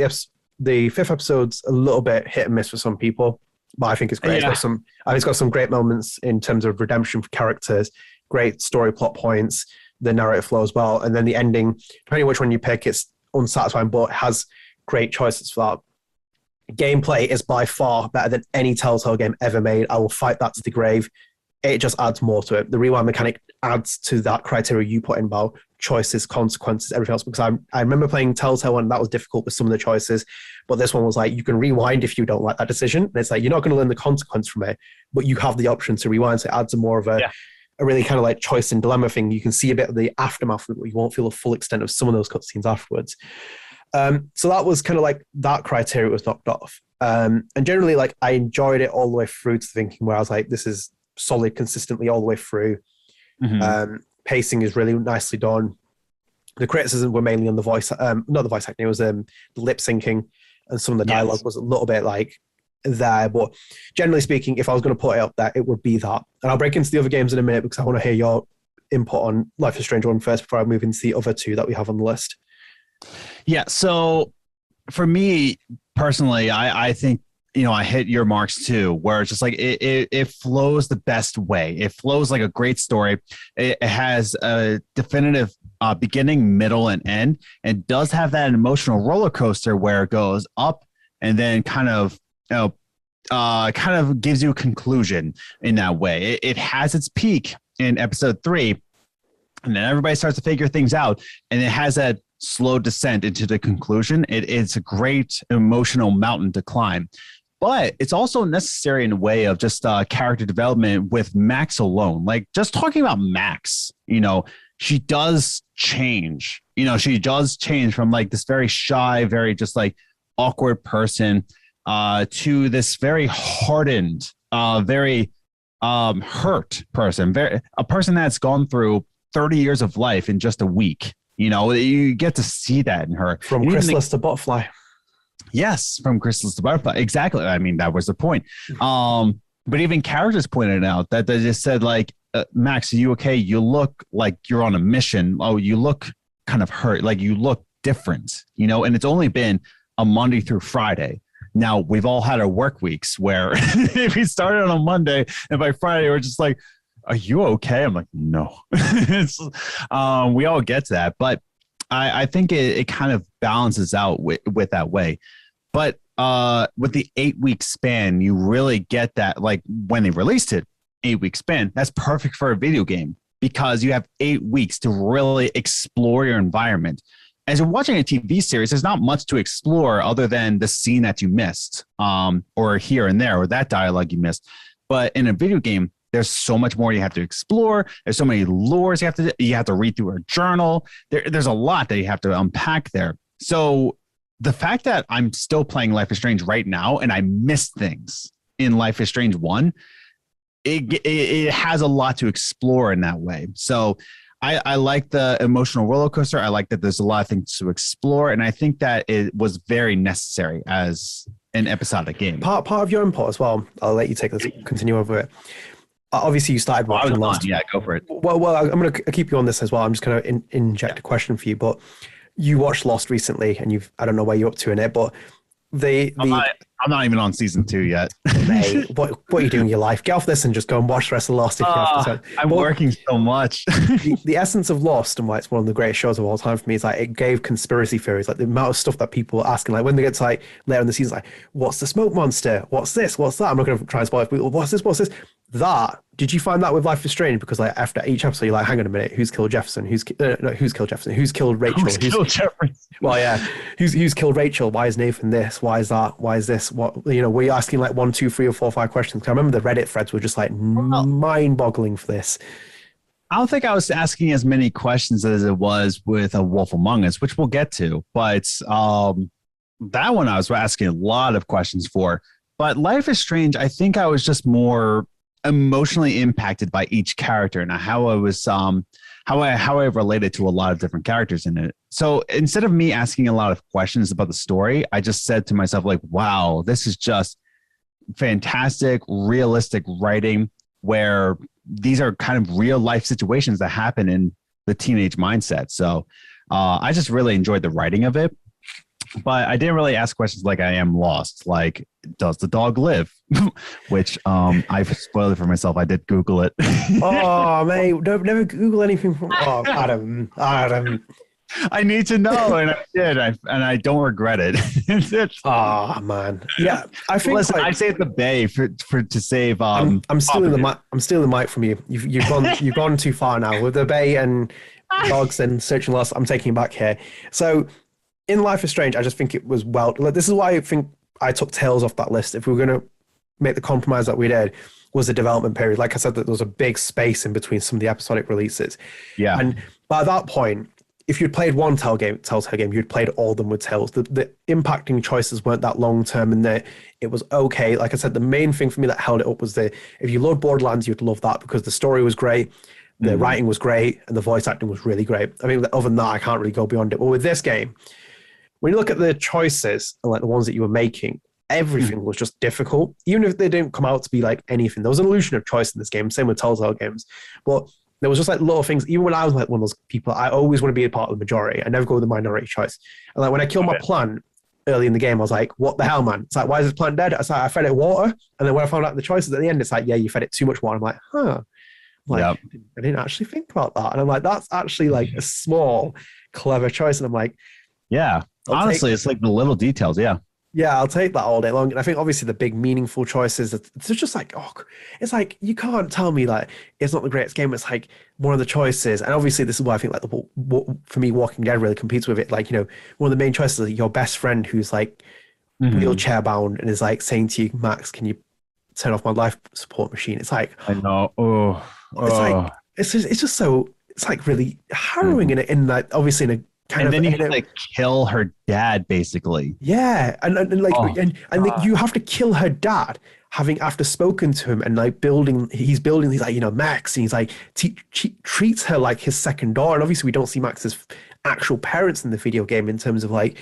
S1: the 5th episode's a little bit hit and miss for some people, but I think it's great. I think it's got some great moments in terms of redemption for characters, great story plot points, the narrative flow as well, and then the ending. Depending on which one you pick, it's unsatisfying, but has great choices for that. Gameplay is by far better than any Telltale game ever made. I will fight that to the grave. It just adds more to it. The rewind mechanic adds to that criteria you put in about choices, consequences, everything else. Because I remember playing Telltale and that was difficult with some of the choices, but this one was like, you can rewind if you don't like that decision. And it's like, you're not going to learn the consequence from it, but you have the option to rewind. So it adds more of a really kind of like choice and dilemma thing. You can see a bit of the aftermath of it, but you won't feel the full extent of some of those cutscenes afterwards. So that was kind of like that criteria was knocked off. And generally, like, I enjoyed it all the way through to thinking where I was like, this is solid consistently all the way through. Pacing is really nicely done. The criticisms were mainly on the voice, not the voice acting, it was the lip syncing, and some of the dialogue was a little bit like there. But generally speaking, if I was going to put it up there, it would be that. And I'll break into the other games in a minute because I want to hear your input on Life is Strange 1 first before I move into the other 2 that we have on the list.
S2: Yeah, so for me personally, I think, I hit your marks too, where it's just like it flows the best way. It flows like a great story. It has a definitive beginning, middle, and end, and does have that emotional roller coaster where it goes up and then kind of gives you a conclusion in that way. It has its peak in episode 3, and then everybody starts to figure things out, and it has that slow descent into the conclusion. It's a great emotional mountain to climb. But it's also necessary in a way of just character development with Max alone. Like, just talking about Max, she does change. She does change from like this very shy, very just like awkward person to this very hardened, very hurt person. A person that's gone through 30 years of life in just a week. You get to see that in her.
S1: From chrysalis to butterfly.
S2: Yes, from chrysalis to butterfly. Exactly. I mean, that was the point. But even characters pointed out that they just said, like, Max, are you okay? You look like you're on a mission. Oh, you look kind of hurt. Like, you look different, and it's only been a Monday through Friday. Now, we've all had our work weeks where if we started on a Monday and by Friday, we're just like, are you okay? I'm like, no. We all get to that. But I think it kind of balances out with that way. But with the 8-week span, you really get that, like when they released it 8-week span. That's perfect for a video game because you have 8 weeks to really explore your environment. As you're watching a TV series, there's not much to explore other than the scene that you missed, or here and there, or that dialogue you missed. But in a video game, there's so much more you have to explore. There's so many lores you have to read through a journal. There's a lot that you have to unpack there. So the fact that I'm still playing Life is Strange right now and I missed things in Life is Strange 1, it has a lot to explore in that way. So I like the emotional roller coaster. I like that there's a lot of things to explore. And I think that it was very necessary as an episodic game.
S1: Part of your input as well, I'll let you take this, continue over it. Obviously, you started watching Lost.
S2: Yeah, go for it.
S1: Well, I'm going to keep you on this as well. I'm just going to inject a question for you. But you watched Lost recently, and I don't know where you're up to in it, but
S2: I'm not even on season 2 yet.
S1: Mate, what are you doing in your life? Get off this and just go and watch the rest of Lost if you have to.
S2: I'm working so much.
S1: the essence of Lost and why it's one of the greatest shows of all time for me is like it gave conspiracy theories, like the amount of stuff that people are asking, like when they get to like later in the season, like what's the smoke monster? What's this? What's that? I'm not going to try and spoil it. What's this? What's this? Did you find that with Life is Strange? Because like after each episode, you're like, hang on a minute, who's killed Jefferson? Who's killed Jefferson? Who's killed Rachel?
S2: Who's killed Jefferson?
S1: Well, yeah. Who's killed Rachel? Why is Nathan this? Why is that? Why is this? What, were you asking like 1, 2, 3, or 4, 5 questions? Because I remember the Reddit threads were just like mind-boggling for this.
S2: I don't think I was asking as many questions as it was with A Wolf Among Us, which we'll get to. But that one I was asking a lot of questions for. But Life is Strange, I think I was just more emotionally impacted by each character and how I was how I related to a lot of different characters in it. So instead of me asking a lot of questions about the story, I just said to myself, like, wow, this is just fantastic, realistic writing where these are kind of real life situations that happen in the teenage mindset. So I just really enjoyed the writing of it. But I didn't really ask questions like I am Lost. Like, does the dog live? Which I've spoiled it for myself. I did Google it.
S1: Oh, mate, never Google anything from Adam.
S2: I need to know, and I did, and I don't regret it.
S1: Oh man, yeah. I think.
S2: Listen, I saved the bay to save.
S1: I'm stealing the mic. I'm stealing the mic from you. You've gone too far now with the bay and dogs and searching lost. I'm taking it back here. So. In Life is Strange, I just think it was this is why I think I took Tales off that list. If we were going to make the compromise that we did, was the development period. Like I said, that there was a big space in between some of the episodic releases. Yeah. And by that point, if you'd played one Telltale game, you'd played all of them with Tales. The impacting choices weren't that long term, and it was okay. Like I said, the main thing for me that held it up was if you loved Borderlands, you'd love that because the story was great, the writing was great, and the voice acting was really great. I mean, other than that, I can't really go beyond it. But with this game, when you look at the choices and like the ones that you were making, everything was just difficult. Even if they didn't come out to be like anything, there was an illusion of choice in this game. Same with Telltale games, but there was just like little things. Even when I was like one of those people, I always want to be a part of the majority. I never go with the minority choice. And like when I killed my plant early in the game, I was like, "What the hell, man?" It's like, "Why is this plant dead?" It's like, I fed it water, and then when I found out the choices at the end, it's like, "Yeah, you fed it too much water." I'm like, "Huh." I didn't actually think about that, and I'm like, "That's actually like a small, clever choice." And I'm like,
S2: "Yeah." Honestly, it's like the little details. Yeah.
S1: Yeah, I'll take that all day long. And I think obviously the big meaningful choices, it's just like, it's like, you can't tell me like it's not the greatest game. It's like one of the choices. And obviously this is why I think like for me, Walking Dead really competes with it. Like, one of the main choices is your best friend who's like wheelchair bound and is like saying to you, "Max, can you turn off my life support machine?" It's like,
S2: I know.
S1: It's like, it's just so, it's like really harrowing in like, obviously in a,
S2: and then you like kill her dad, basically.
S1: Yeah, and you have to kill her dad, after spoken to him and like he's like Max, and he's like treats her like his second daughter. And obviously we don't see Max's actual parents in the video game in terms of like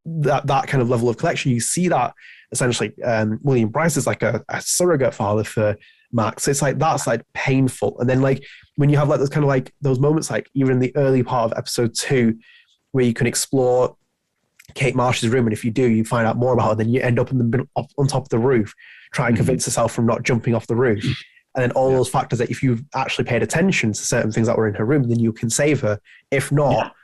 S1: that kind of level of collection. You see that essentially William Bryce is like a surrogate father for Max. So it's like that's like painful. And then like when you have like those kind of like those moments, like even in the early part of episode 2, where you can explore Kate Marsh's room, and if you do, you find out more about her. Then you end up in the middle, on top of the roof, trying to convince herself from not jumping off the roof. And then all those factors that if you've actually paid attention to certain things that were in her room, then you can save her. If not,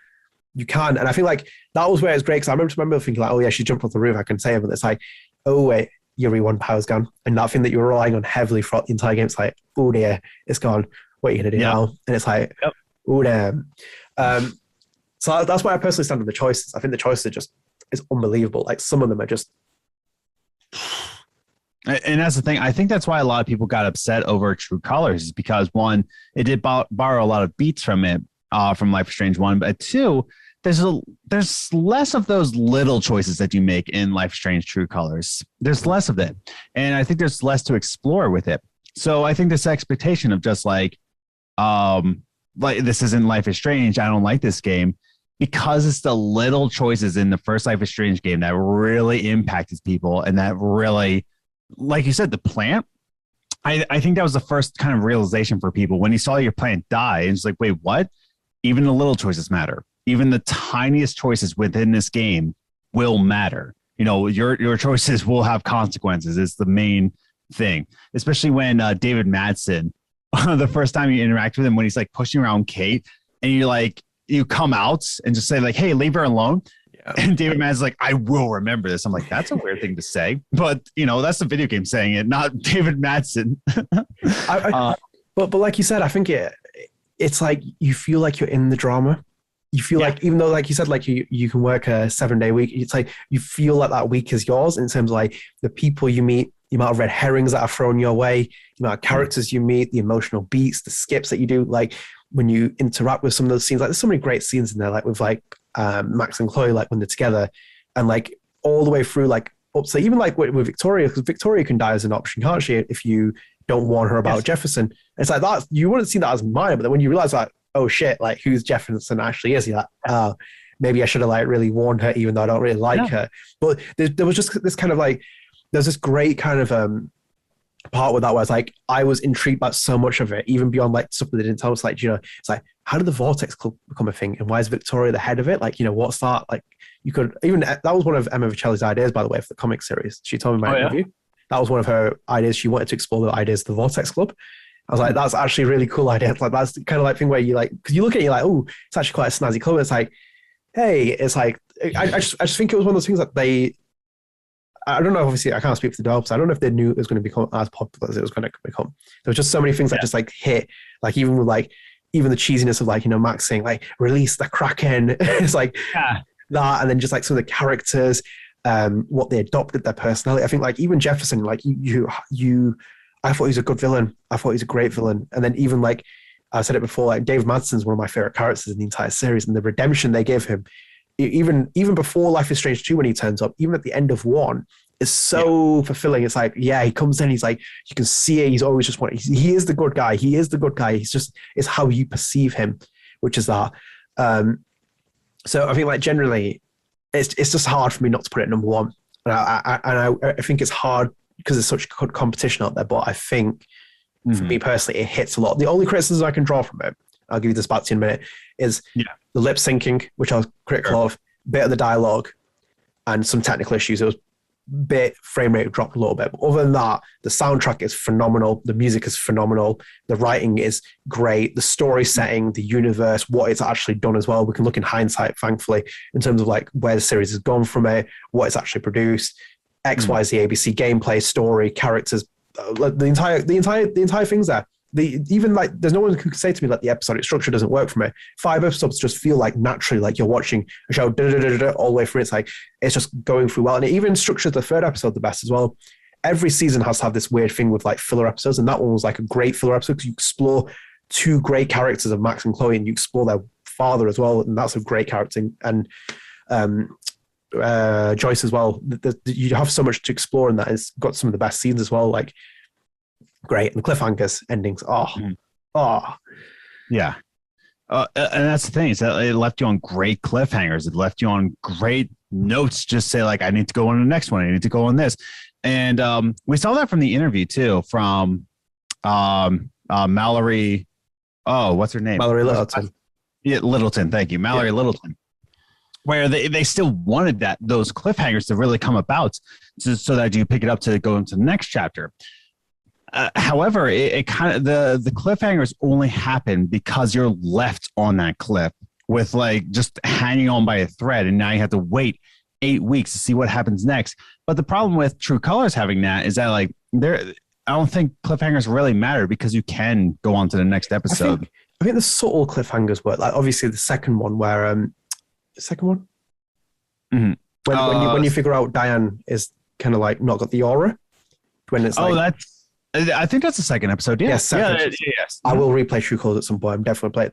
S1: you can't. And I feel like that was where it's great, because I remember thinking like, "Oh yeah, she jumped off the roof, I can save her." But it's like, oh wait, your rewind power's gone. And that thing that you were relying on heavily throughout the entire game, it's like, oh dear, it's gone. What are you going to do now? And it's like, oh damn. So that's why I personally stand on the choices. I think the choices are just, it's unbelievable. Like some of them are just.
S2: And that's the thing. I think that's why a lot of people got upset over True Colors, is because one, it did borrow a lot of beats from it, from Life is Strange 1, but two, there's less of those little choices that you make in Life is Strange True Colors. There's less of it. And I think there's less to explore with it. So I think this expectation of just like this isn't Life is Strange, I don't like this game, because it's the little choices in the first Life is Strange game that really impacted people, and that really, like you said, the plant, I think that was the first kind of realization for people when you saw your plant die. And it's like, wait, what? Even the little choices matter. Even the tiniest choices within this game will matter. You know, your choices will have consequences. It's the main thing, especially when David Madsen, the first time you interact with him, when he's like pushing around Kate, and you're like, you come out and just say like, hey, leave her alone. And David Madsen's like, I will remember this. I'm like, that's a weird thing to say, but you know, that's the video game saying it, not David Madsen.
S1: But like you said, I think it's like you feel like you're in the drama. You feel like, even though, like you said, like you can work a 7-day week, it's like you feel like that week is yours in terms of like the people you meet, the amount of red herrings that are thrown your way, the amount of characters you meet, the emotional beats, the skips that you do. Like when you interact with some of those scenes, like there's so many great scenes in there, like with like Max and Chloe, like when they're together, and like all the way through, like up to even like with Victoria, because Victoria can die as an option, can't she? If you don't warn her about Jefferson. It's like that, you wouldn't see that as minor, but then when you realize like, oh shit, like who's Jefferson actually is, you're like, oh, maybe I should have like really warned her, even though I don't really like her. But there was just this kind of like, there's this great kind of part with that where it's like, I was intrigued by so much of it, even beyond like stuff that they didn't tell us, like, you know, it's like, how did the Vortex Club become a thing? And why is Victoria the head of it? Like, you know, what's that? Like, you could even, that was one of Emma Vicelli's ideas, by the way, for the comic series. She told me in my interview. That was one of her ideas. She wanted to explore the ideas of the Vortex Club. I was like, that's actually a really cool idea. Like, that's the kind of like thing where you like, because you look at it, you're like, oh, it's actually quite a snazzy club. It's like, hey, it's like, I just think it was one of those things that I don't know, obviously I can't speak for the developers. I don't know if they knew it was going to become as popular as it was going to become. There was just so many things that just like hit, like even with like, even the cheesiness of like, you know, Max saying like, release the Kraken. It's like that. And then just like some of the characters, what they adopted, their personality. I think like even Jefferson, like I thought he was a good villain. I thought he was a great villain. And then even like I said it before, like Dave Madsen's one of my favorite characters in the entire series, and the redemption they gave him, even before Life is Strange 2 when he turns up, even at the end of 1, is so fulfilling. It's like, he comes in, he's like, you can see it. He's always just wanting. He is the good guy. He is the good guy. It's how you perceive him, which is that. So I think like generally, it's just hard for me not to put it at number 1. And I think it's hard because there's such good competition out there. But I think for me personally, it hits a lot. The only criticism I can draw from it, I'll give you this back to you in a minute, is the lip syncing, which I was critical of, bit of the dialogue, and some technical issues. It was frame rate dropped a little bit. But other than that, the soundtrack is phenomenal. The music is phenomenal. The writing is great. The story setting, the universe, what it's actually done as well. We can look in hindsight, thankfully, in terms of like where the series has gone from it, what it's actually produced, X, Y, Z, ABC, gameplay, story, characters, the entire thing's there. Even like, there's no one who can say to me like the episodic structure doesn't work for me. 5 episodes just feel like naturally like you're watching a show all the way through. It's like, it's just going through well. And it even structures the 3rd episode the best as well. Every season has to have this weird thing with like filler episodes. And that one was like a great filler episode because you explore 2 great characters of Max and Chloe, and you explore their father as well. And that's a great character. And Joyce as well. You have so much to explore, and that has got some of the best scenes as well. Like, great. And the cliffhangers endings.
S2: Yeah. And that's the thing, is that it left you on great cliffhangers. It left you on great notes. Just say like, I need to go on the next one. I need to go on this. And we saw that from the interview too, from Mallory. Oh, what's her name?
S1: Mallory Littleton.
S2: Yeah, Littleton. Thank you. Mallory Littleton. Where they still wanted those cliffhangers to really come about so that you pick it up to go into the next chapter. However, it kind of the cliffhangers only happen because you're left on that cliff with like just hanging on by a thread, and now you have to wait 8 weeks to see what happens next. But the problem with True Colors having that is that like I don't think cliffhangers really matter because you can go on to the next episode.
S1: I think the subtle cliffhangers work. Like obviously the second one where the second one when you figure out Diane is kind of like not got the aura when it's
S2: I think that's the second episode. Yeah.
S1: Yes. Yes. I will replay True Colors at some point. I'm definitely playing.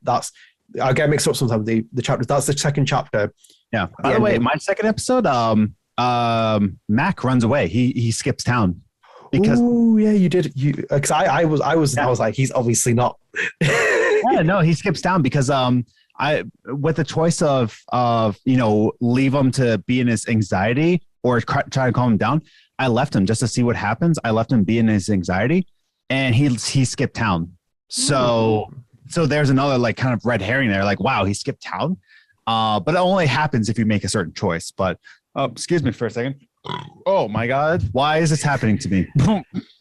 S1: I get mixed up sometimes. The chapters. That's the second chapter.
S2: Yeah. By the way, my second episode, Mac runs away. He skips town. Because
S1: yeah, you did. Because I was like, he's obviously not.
S2: Yeah, no, he skips down because I with the choice of leave him to be in his anxiety or try to calm him down. I left him just to see what happens. I left him be in his anxiety, and he skipped town. So there's another like kind of red herring there. Like, wow, he skipped town. But it only happens if you make a certain choice. But excuse me for a second. Oh my God! Why is this happening to me?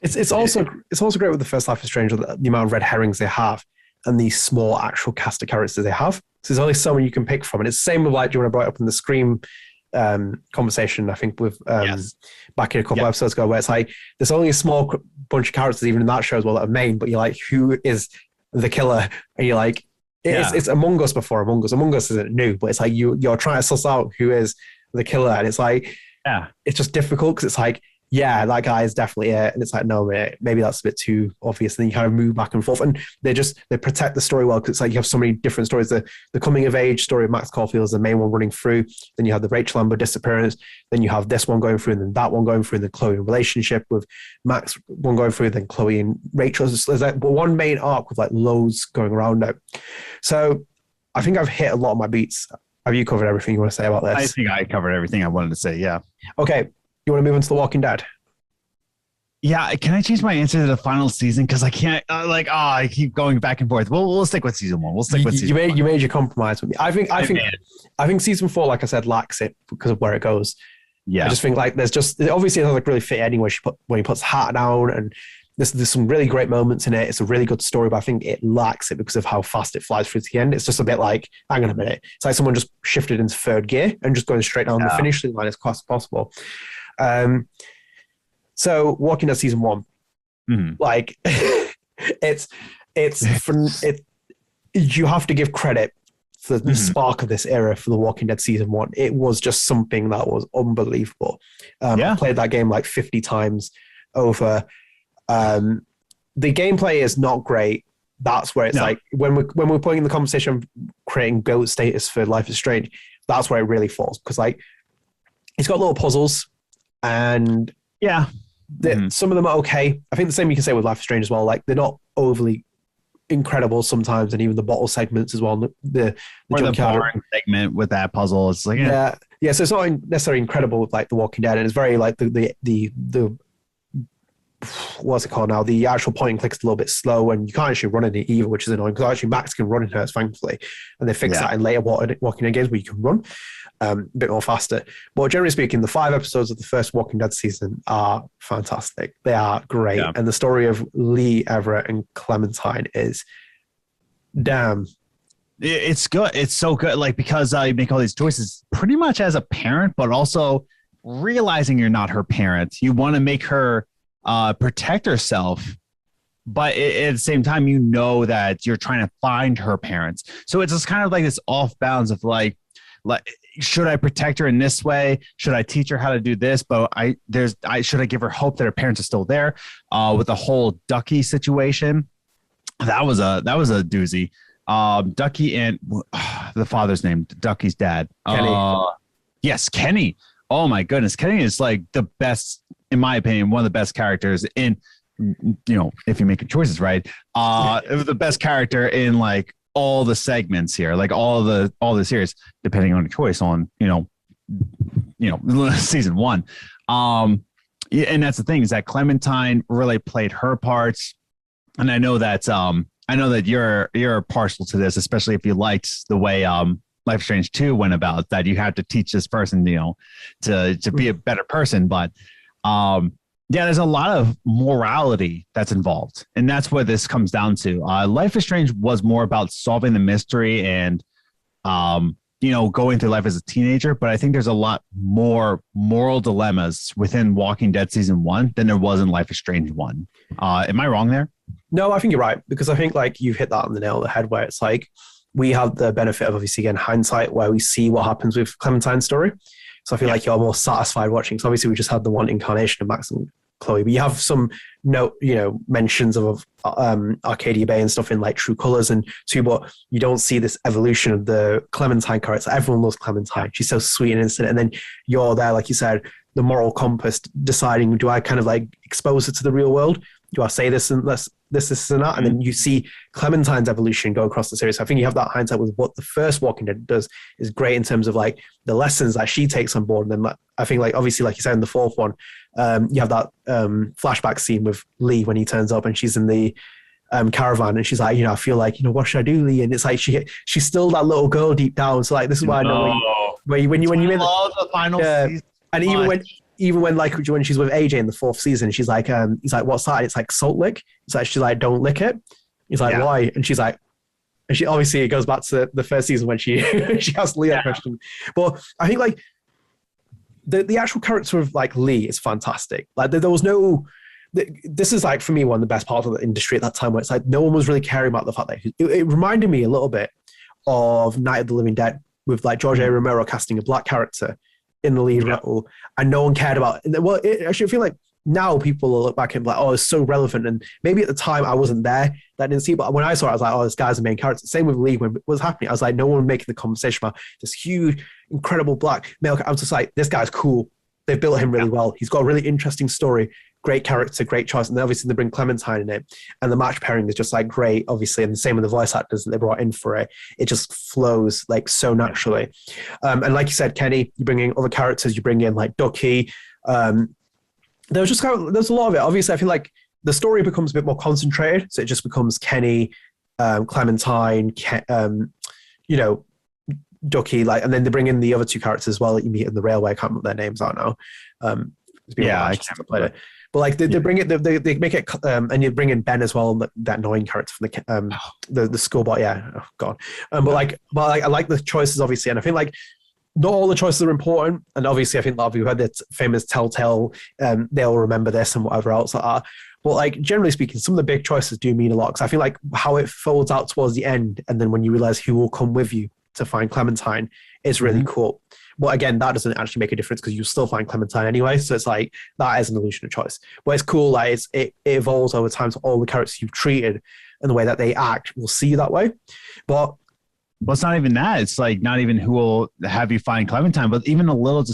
S1: It's also great with the first Life is Strange, the amount of red herrings they have and the small actual cast of characters they have. So there's only so many you can pick from, and it's the same with like you want to brought up in the Scream conversation. I think with back in a couple episodes ago, where it's like there's only a small bunch of characters even in that show as well that are main, but you're like, who is the killer? And you're like, it's Among Us before Among Us. Among Us isn't new, but it's like you're trying to suss out who is the killer, and it's like. Yeah, it's just difficult because it's like, yeah, that guy is definitely it, and it's like, no, maybe that's a bit too obvious. And then you kind of move back and forth, and they protect the story well because it's like you have so many different stories. The coming of age story of Max Caulfield is the main one running through. Then you have the Rachel Amber disappearance. Then you have this one going through, and then that one going through, and then Chloe relationship with Max one going through, then Chloe and Rachel. There's like one main arc with like loads going around it. So I think I've hit a lot of my beats. Have you covered everything you want to say about this?
S2: I think I covered everything I wanted to say, yeah.
S1: Okay, you want to move on to The Walking Dead?
S2: Yeah, can I change my answer to the final season? Because I can't, I keep going back and forth. We'll stick with season one. We'll stick with season one.
S1: You made your compromise with me. I think season 4, like I said, lacks it because of where it goes. Yeah. I just think like there's just, obviously it doesn't like really fit anyway when he puts the hat down, and there's some really great moments in it. It's a really good story, but I think it lacks it because of how fast it flies through to the end. It's just a bit like, hang on a minute. It's like someone just shifted into third gear and just going straight down the finish line as fast as possible. So Walking Dead season 1, like you have to give credit for the spark of this era for The Walking Dead season 1. It was just something that was unbelievable. I played that game like 50 times over. The gameplay is not great. That's where it's like when we're putting in the conversation of creating GOAT status for Life is Strange, that's where it really falls because like it's got little puzzles and some of them are okay. I think the same you can say with Life is Strange as well. Like they're not overly incredible sometimes, and even the bottle segments as well. The
S2: boring segment with that puzzle, it's like
S1: yeah. So it's not necessarily incredible with like The Walking Dead, and it's very like the what's it called now? The actual point and click is a little bit slow, and you can't actually run in it either, which is annoying because actually Max can run in hers, thankfully, and they fix that in later Walking Dead games where you can run a bit more faster. But generally speaking, the 5 episodes of the first Walking Dead season are fantastic. They are great, and the story of Lee, Everett, and Clementine is damn.
S2: It's good. It's so good, like because you make all these choices pretty much as a parent, but also realizing you're not her parent. You want to make her protect herself, but at the same time you know that you're trying to find her parents, so it's just kind of like this off bounds of like should I protect her in this way, should I teach her how to do this, but should I give her hope that her parents are still there, with the whole Ducky situation. That was a doozy. Ducky and the father's name, Ducky's dad,
S1: Kenny.
S2: Yes, Kenny. Oh my goodness, Kenny is like the best, in my opinion, one of the best characters in, if you're making choices right. It was the best character in like all the segments here, like all the series, depending on the choice on season 1. And that's the thing, is that Clementine really played her parts, and I know that you're partial to this, especially if you liked the way Life is Strange 2 went about that. You have to teach this person, to be a better person. But there's a lot of morality that's involved, and that's what this comes down to. Life is Strange was more about solving the mystery and going through life as a teenager, but I think there's a lot more moral dilemmas within Walking Dead season 1 than there was in Life is Strange 1. Am I wrong there?
S1: No, I think you're right, because I think like you've hit that on the nail of the head, where it's like we have the benefit of obviously again hindsight, where we see what happens with Clementine's story. So I feel like you're more satisfied watching. So obviously we just had the one incarnation of Max and Chloe, but you have some mentions of Arcadia Bay and stuff in like True Colors and too, but you don't see this evolution of the Clementine character. Everyone loves Clementine. She's so sweet and innocent. And then you're there, like you said, the moral compass, deciding, do I kind of like expose her to the real world? Do I say this and this and that? And then you see Clementine's evolution go across the series. So I think you have that hindsight with what the first Walking Dead does is great in terms of like the lessons that she takes on board. And then I think like, obviously, like you said, in the fourth one, you have that flashback scene with Lee when he turns up and she's in the caravan and she's like, I feel like, what should I do, Lee? And it's like, she's still that little girl deep down. So like, this is why I know when you made
S2: the final season.
S1: And even when she's with AJ in the fourth season, she's like, he's like, what's that? And it's like salt lick. It's like, she's like, don't lick it. He's like, why? And she's like, and she obviously it goes back to the first season when she she asked Lee that question. But I think like the actual character of like Lee is fantastic. Like there was no. This is like for me one of the best parts of the industry at that time, where it's like no one was really caring about the fact that it reminded me a little bit of Night of the Living Dead with like George A. Romero casting a black character in the lead role, and no one cared about it. Well, actually, I feel like now people will look back and be like, oh, it's so relevant. And maybe at the time I wasn't there, that I didn't see, but when I saw it, I was like, oh, this guy's the main character. Same with Lee when it was happening. I was like, no one making the conversation about this huge, incredible black male. I was just like, this guy's cool. They've built him really well. He's got a really interesting story, great character, great choice. And then obviously they bring Clementine in it. And the match pairing is just like great, obviously. And the same with the voice actors that they brought in for it. It just flows like so naturally. And like you said, Kenny, you bring in other characters, you bring in like Ducky. There's a lot of it. Obviously, I feel like the story becomes a bit more concentrated. So it just becomes Kenny, Clementine, Ducky, like, and then they bring in the other two characters as well that you meet in the railway. I can't remember their names out now.
S2: I can't play it.
S1: But like they bring it, they make it, and you bring in Ben as well, that annoying character from the schoolboy. Yeah, oh god. But I like the choices obviously, and I think like not all the choices are important. And obviously, I think a lot of you heard that famous Telltale, they'll remember this and whatever else like that. But like generally speaking, some of the big choices do mean a lot, because I feel like how it folds out towards the end, and then when you realize who will come with you to find Clementine is really cool. But again, that doesn't actually make a difference because you still find Clementine anyway. So it's like that is an illusion of choice. But it's cool, like it evolves over time. So all the characters you've treated and the way that they act will see you that way. But
S2: well, it's not even that. It's like not even who will have you find Clementine, but even the little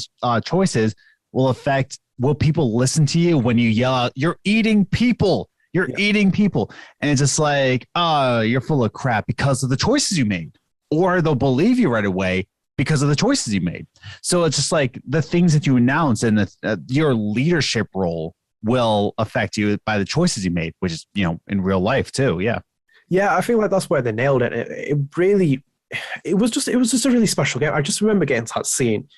S2: choices will affect, will people listen to you when you yell out, "You're eating people. You're eating people." And it's just like, oh, you're full of crap because of the choices you made. Or they'll believe you right away because of the choices you made. So it's just like the things that you announce and your leadership role will affect you by the choices you made, which is, in real life too. Yeah.
S1: Yeah. I feel like that's where they nailed it. It was just a really special game. I just remember getting to that scene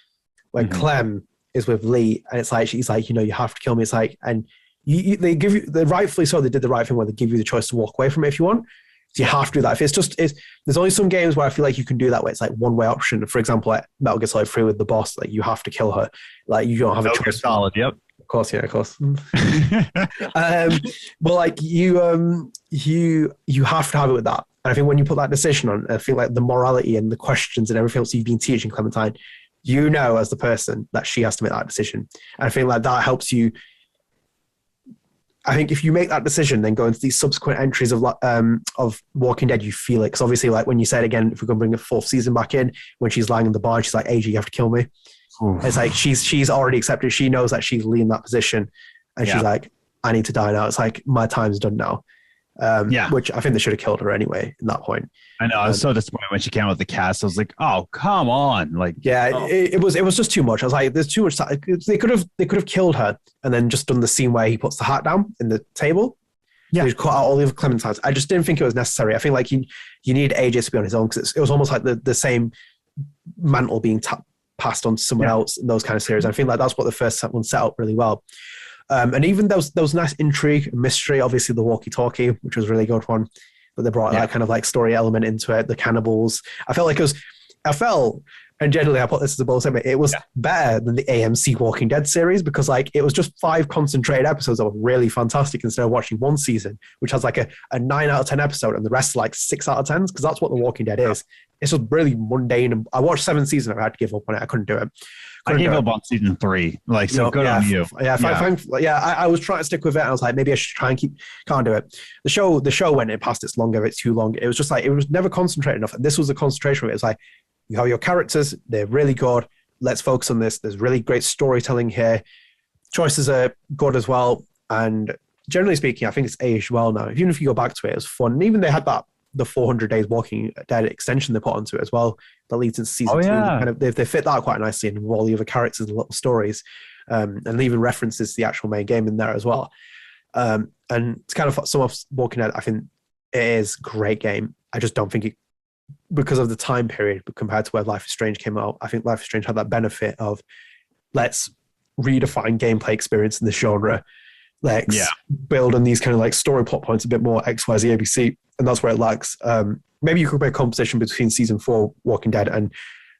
S1: where Clem is with Lee and it's like, she's like, you have to kill me. It's like, and they give you rightfully so. They did the right thing where they give you the choice to walk away from it if you want. So you have to do that. If there's only some games where I feel like you can do that, where it's like one way option. For example, like Metal Gear Solid 3 with the boss, like you have to kill her. Like you don't have a choice.
S2: Solid, yep.
S1: Of course, yeah, of course. But like you have to have it with that. And I think when you put that decision on, I feel like the morality and the questions and everything else you've been teaching Clementine, as the person that she has to make that decision. And I think like that helps you. I think if you make that decision, then go into these subsequent entries of Walking Dead, you feel it. Because obviously, like when you said again, if we're going to bring the fourth season back in, when she's lying in the bar, she's like, AJ, you have to kill me. Oof. It's like she's already accepted. She knows that she's in that position. And she's like, I need to die now. It's like, my time's done now. Which I think they should have killed her anyway in that point.
S2: I know. I was so disappointed when she came out with the cast. I was like, "Oh, come on!" Like,
S1: it was just too much. I was like, "There's too much." They could have killed her and then just done the scene where he puts the hat down in the table. Yeah, he cut out all the other Clementines. I just didn't think it was necessary. I think like you need AJ to be on his own because it was almost like the same mantle being passed on to someone else in those kind of series. I think like that's what the first one set up really well. And even there was nice intrigue and mystery. Obviously, the walkie-talkie, which was a really good one. But they brought that kind of like story element into it. The cannibals. I felt like it was I felt, and generally I put this as a bold statement, it was better than the AMC Walking Dead series because like it was just 5 concentrated episodes that were really fantastic instead of watching one season, which has like a 9 out of 10 episode and the rest are like 6 out of 10s because that's what The Walking Dead is. It's just really mundane. And I watched 7 seasons and I had to give up on it. I couldn't do it.
S2: I gave up on season 3. Like, so good on you.
S1: I was trying to stick with it. I was like, maybe I should try and can't do it. The show went in past its longer, it's too long. It was just like, it was never concentrated enough. And this was the concentration of it. It's like, you have your characters, they're really good. Let's focus on this. There's really great storytelling here. Choices are good as well. And generally speaking, I think it's aged well now. Even if you go back to it, it was fun. And even they had the 400 Days Walking Dead extension they put onto it as well that leads into season 2. Kind of, they fit that quite nicely in with all the other characters and little stories, and even references to the actual main game in there as well. And it's kind of some of Walking Dead. I think it is a great game. I just don't think it, because of the time period compared to where Life is Strange came out. I think Life is Strange had that benefit of let's redefine gameplay experience in the genre. Let's build on these kind of like story plot points a bit more X, Y, Z, ABC, and that's where it lacks. Maybe you could make a competition between season 4 Walking Dead and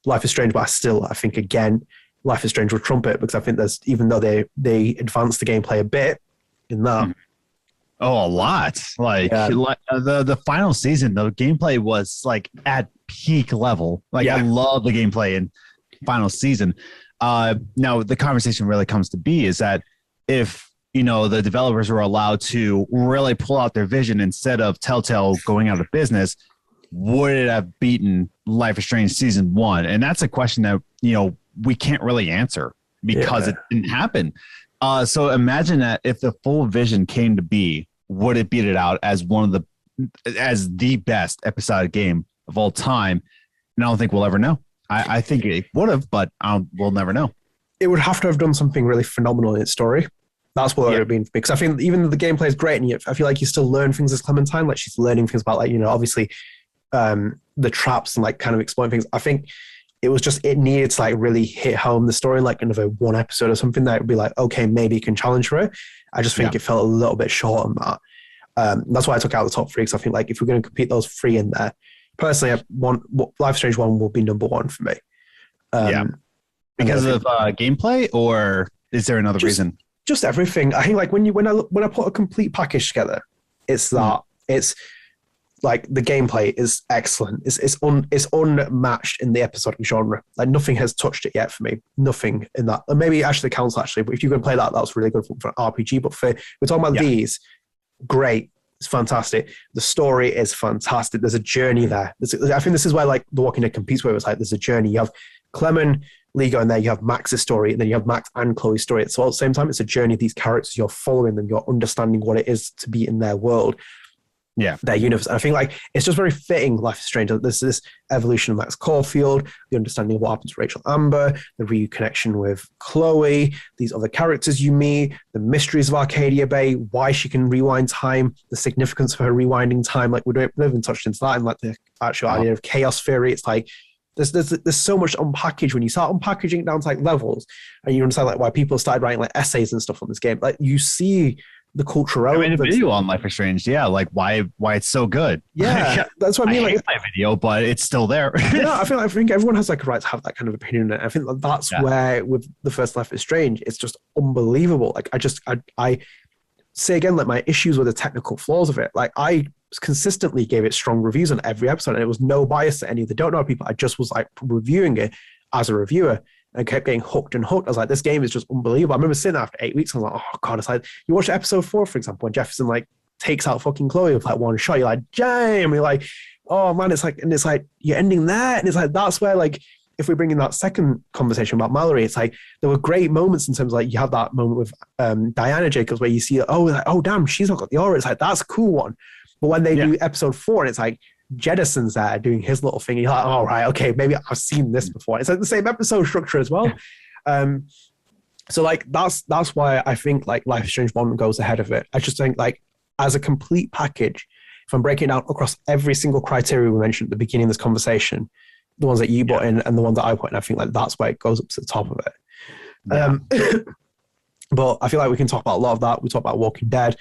S1: Life is Strange, but I think again Life is Strange will trump it because I think there's, even though they advanced the gameplay a bit in that.
S2: Oh, a lot. Like the final season, the gameplay was like at peak level. Like I love the gameplay in final season. Now the conversation really comes to be is that if the developers were allowed to really pull out their vision instead of Telltale going out of business, would it have beaten Life is Strange season 1? And that's a question that, we can't really answer because it didn't happen. So imagine that if the full vision came to be, would it beat it out as as the best episodic game of all time? And I don't think we'll ever know. I think it would have, but we'll never know.
S1: It would have to have done something really phenomenal in its story. That's what it would have been. Because I think even though the gameplay is great, and I feel like you still learn things as Clementine. Like she's learning things about, like, obviously the traps and like kind of exploring things. I think it was just, it needed to like really hit home the story, like another 1 episode or something that would be like, okay, maybe you can challenge for it. I just think it felt a little bit short on that. That's why I took out the top 3, because I think like if we're going to compete those 3 in there, personally, Life is Strange 1 will be number 1 for me.
S2: Because of gameplay, or is there another reason?
S1: Just everything. I think like when I put a complete package together, it's that it's like the gameplay is excellent. It's unmatched in the episodic genre. Like nothing has touched it yet for me. Nothing in that. And maybe actually counts actually. But if you can play that, that's really good for an RPG. But we're talking about these, great. It's fantastic. The story is fantastic. There's a journey there. I think this is where like The Walking Dead competes with. It's like there's a journey. You have Clement, Lego, and there you have Max's story, and then you have Max and Chloe's story. So at the same time, it's a journey of these characters. You're following them. You're understanding what it is to be in their world. Their universe. And I think like it's just very fitting Life is Strange. There's this evolution of Max Caulfield, the understanding of what happens to Rachel Amber, the reconnection with Chloe, these other characters you meet, the mysteries of Arcadia Bay, why she can rewind time, the significance of her rewinding time. Like we haven't even touched into that, and like the actual idea of chaos theory. It's like there's so much unpackaged when you start unpackaging it down to like levels, and you understand like why people started writing like essays and stuff on this game. Like you see the cultural.
S2: I made a video on Life is Strange. Yeah, like why it's so good.
S1: Yeah, that's what I mean.
S2: I hate my video, but it's still there.
S1: I think everyone has like a right to have that kind of opinion. I think that's where with the first Life is Strange, it's just unbelievable. Like I say again, like my issues with the technical flaws of it. Like I consistently gave it strong reviews on every episode, and it was no bias to any of the Don't Know people. I just was like reviewing it as a reviewer. And kept getting hooked and hooked. I was like, this game is just unbelievable. I remember sitting after 8 weeks, I was like, oh God, it's like, you watch episode 4, for example, when Jefferson like takes out fucking Chloe with like one shot, you're like, damn, you're like, oh man, it's like you're ending there. And it's like, that's where like, if we bring in that second conversation about Mallory, it's like, there were great moments in terms of like, you have that moment with Diana Jacobs where you see, oh damn, she's not got the aura. It's like, that's a cool one. But when they do episode 4 and it's like, Jedison's there doing his little thing. You're like, all right, okay, maybe I've seen this before. It's like the same episode structure as well. So like that's why I think like Life is Strange 1 goes ahead of it. I just think like as a complete package, if I'm breaking it down across every single criteria we mentioned at the beginning of this conversation, the ones that you put in and the ones that I put in, I think like that's where it goes up to the top of it. But I feel like we can talk about a lot of that. We talk about Walking Dead.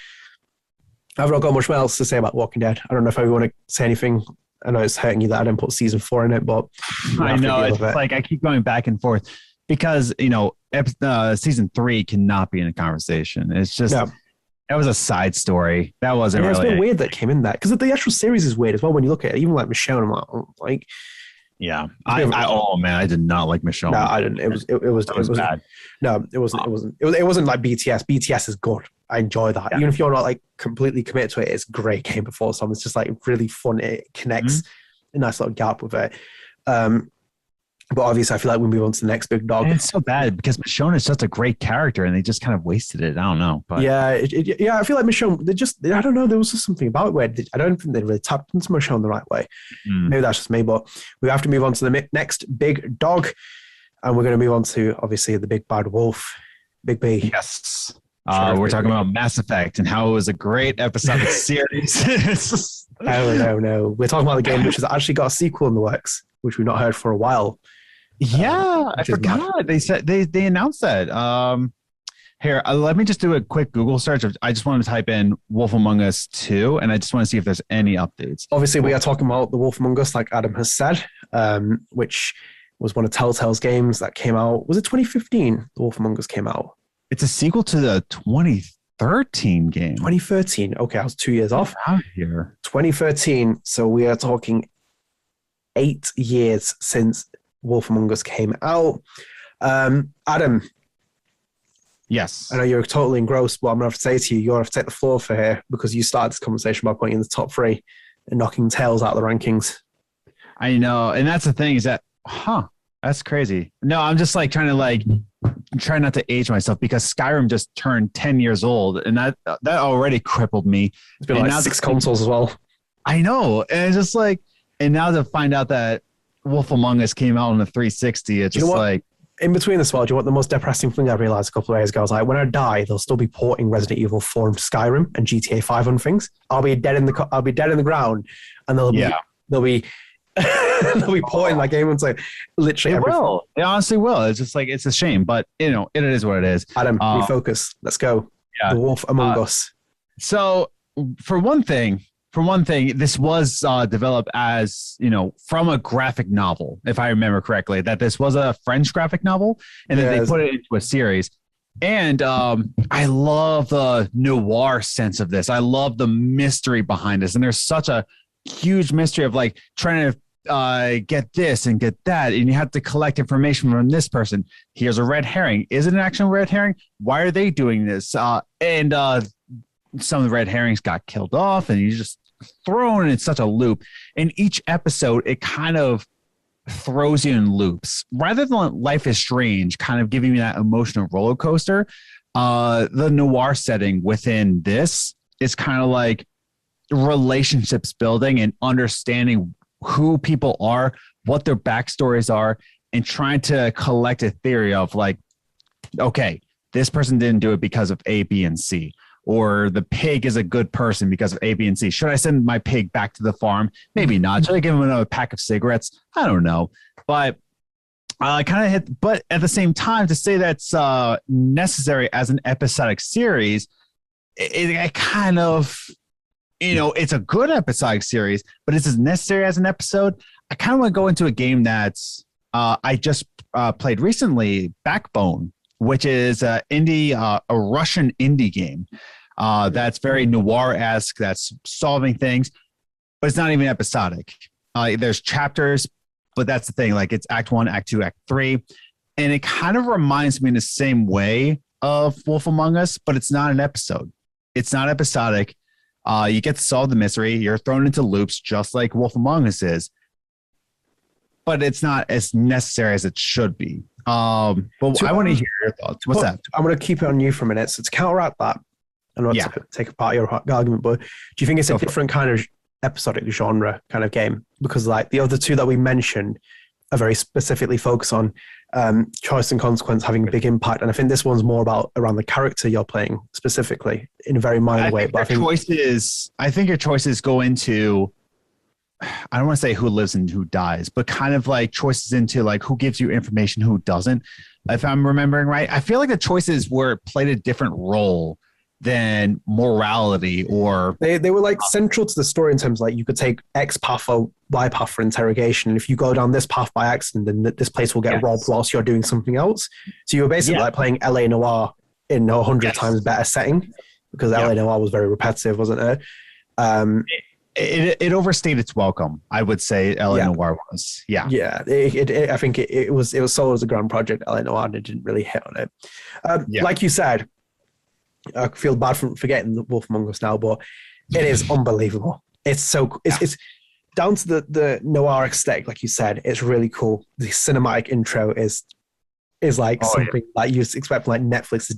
S1: I've not got much else to say about Walking Dead. I don't know if I want to say anything I know it's hurting you that I didn't put season 4 in it, but
S2: I know it's like I keep going back and forth because season 3 cannot be in a conversation. It's just that was a side story. That wasn't really.
S1: It's been weird that it came in that because the actual series is weird as well. When you look at it, even like Michonne, I'm like,
S2: yeah. I did not like Michonne.
S1: No, I didn't. It was bad. No, it wasn't. It wasn't like BTS. BTS is good. I enjoy that. Yeah. Even if you're not like completely committed to it, it's a great game before some. It's just like really fun. It connects a nice little gap with it. But obviously, I feel like we move on to the next big dog.
S2: And it's so bad because Michonne is such a great character, and they just kind of wasted it. I don't know. But.
S1: Yeah, I feel like Michonne. I don't know. There was just something about it where I don't think they really tapped into Michonne the right way. Maybe that's just me, but we have to move on to the next big dog, and we're going to move on to obviously the big bad wolf, Big B.
S2: Yes. We're talking about Mass Effect and how it was a great episodic series.
S1: No. We're talking about the game which has actually got a sequel in the works, which we've not heard for a while.
S2: Yeah, I forgot. They said they announced that. Here, let me just do a quick Google search. I just wanted to type in Wolf Among Us 2, and I just want to see if there's any updates.
S1: Obviously, we are talking about the Wolf Among Us, like Adam has said, which was one of Telltale's games that came out. Was it 2015? The Wolf Among Us came out.
S2: It's a sequel to the 2013 game.
S1: 2013. Okay, I was 2 years off.
S2: Out here.
S1: 2013. So we are talking 8 years since Wolf Among Us came out. Adam.
S2: Yes.
S1: I know you're totally engrossed, but I'm going to have to say to you, you're going to have to take the floor for here because you started this conversation by pointing in the top 3 and knocking Tails out of the rankings.
S2: I know. And that's the thing is that, that's crazy. No, I'm just like trying not to age myself because Skyrim just turned 10 years old and that already crippled me.
S1: It's been like 6 consoles as well.
S2: I know. And it's just like, and now to find out that Wolf Among Us came out on the 360, it's just like.
S1: In between this, do you know what the most depressing thing I realized a couple of days ago? I was like, when I die, they'll still be porting Resident Evil 4 into Skyrim and GTA 5 on things. I'll be dead in the ground, and they'll be porting my game into literally everything.
S2: Will. They honestly will. It's just like, it's a shame, but it is what it is.
S1: Adam, refocus. Let's go. Yeah. The Wolf Among Us.
S2: So for one thing, this was developed as, from a graphic novel, if I remember correctly, that this was a French graphic novel and then they put it into a series. And I love the noir sense of this. I love the mystery behind this. And there's such a huge mystery of like trying to get this and get that. And you have to collect information from this person. Here's a red herring. Is it an actual red herring? Why are they doing this? And some of the red herrings got killed off and you just thrown in such a loop. In each episode, it kind of throws you in loops. Rather than Life is Strange, kind of giving you that emotional roller coaster, the noir setting within this is kind of like relationships building and understanding who people are, what their backstories are, and trying to collect a theory of like, okay, this person didn't do it because of A, B, and C. Or the pig is a good person because of A, B, and C. Should I send my pig back to the farm? Maybe not. Should I give him another pack of cigarettes? I don't know. But but at the same time, to say that's necessary as an episodic series, it kind of, it's a good episodic series, but is it necessary as an episode? I kind of want to go into a game that's I just played recently, Backbone, which is a Russian indie game. That's very noir-esque, that's solving things, but it's not even episodic. There's chapters, but that's the thing. Like it's Act 1, Act 2, Act 3. And it kind of reminds me in the same way of Wolf Among Us, but it's not an episode. It's not episodic. You get to solve the mystery. You're thrown into loops just like Wolf Among Us is. But it's not as necessary as it should be. But I want to hear your thoughts. What's that? I'm
S1: going to keep it on you for a minute. So to counteract that, I don't want to take apart your argument, but do you think it's a different kind of episodic genre kind of game? Because like the other two that we mentioned are very specifically focused on choice and consequence having a big impact. And I think this one's more about around the character you're playing specifically in a very minor way. But
S2: I think your choices go into, I don't want to say who lives and who dies, but kind of like choices into like who gives you information, who doesn't. If I'm remembering right, I feel like the choices played a different role than morality or
S1: they were like central to the story in terms of like you could take X path or Y path for interrogation. If you go down this path by accident, then this place will get robbed whilst you're doing something else. So you were basically like playing LA Noire in 100 times better setting, because LA Noire was very repetitive, wasn't it?
S2: It overstayed its welcome, I would say. LA Noire was,
S1: I think it was sold as a grand project, LA Noire, and it didn't really hit on it. Like you said, I feel bad for forgetting the Wolf Among Us now, but it is unbelievable. It's down to the noir aesthetic, like you said. It's really cool. The cinematic intro is like something like you expect from like Netflix's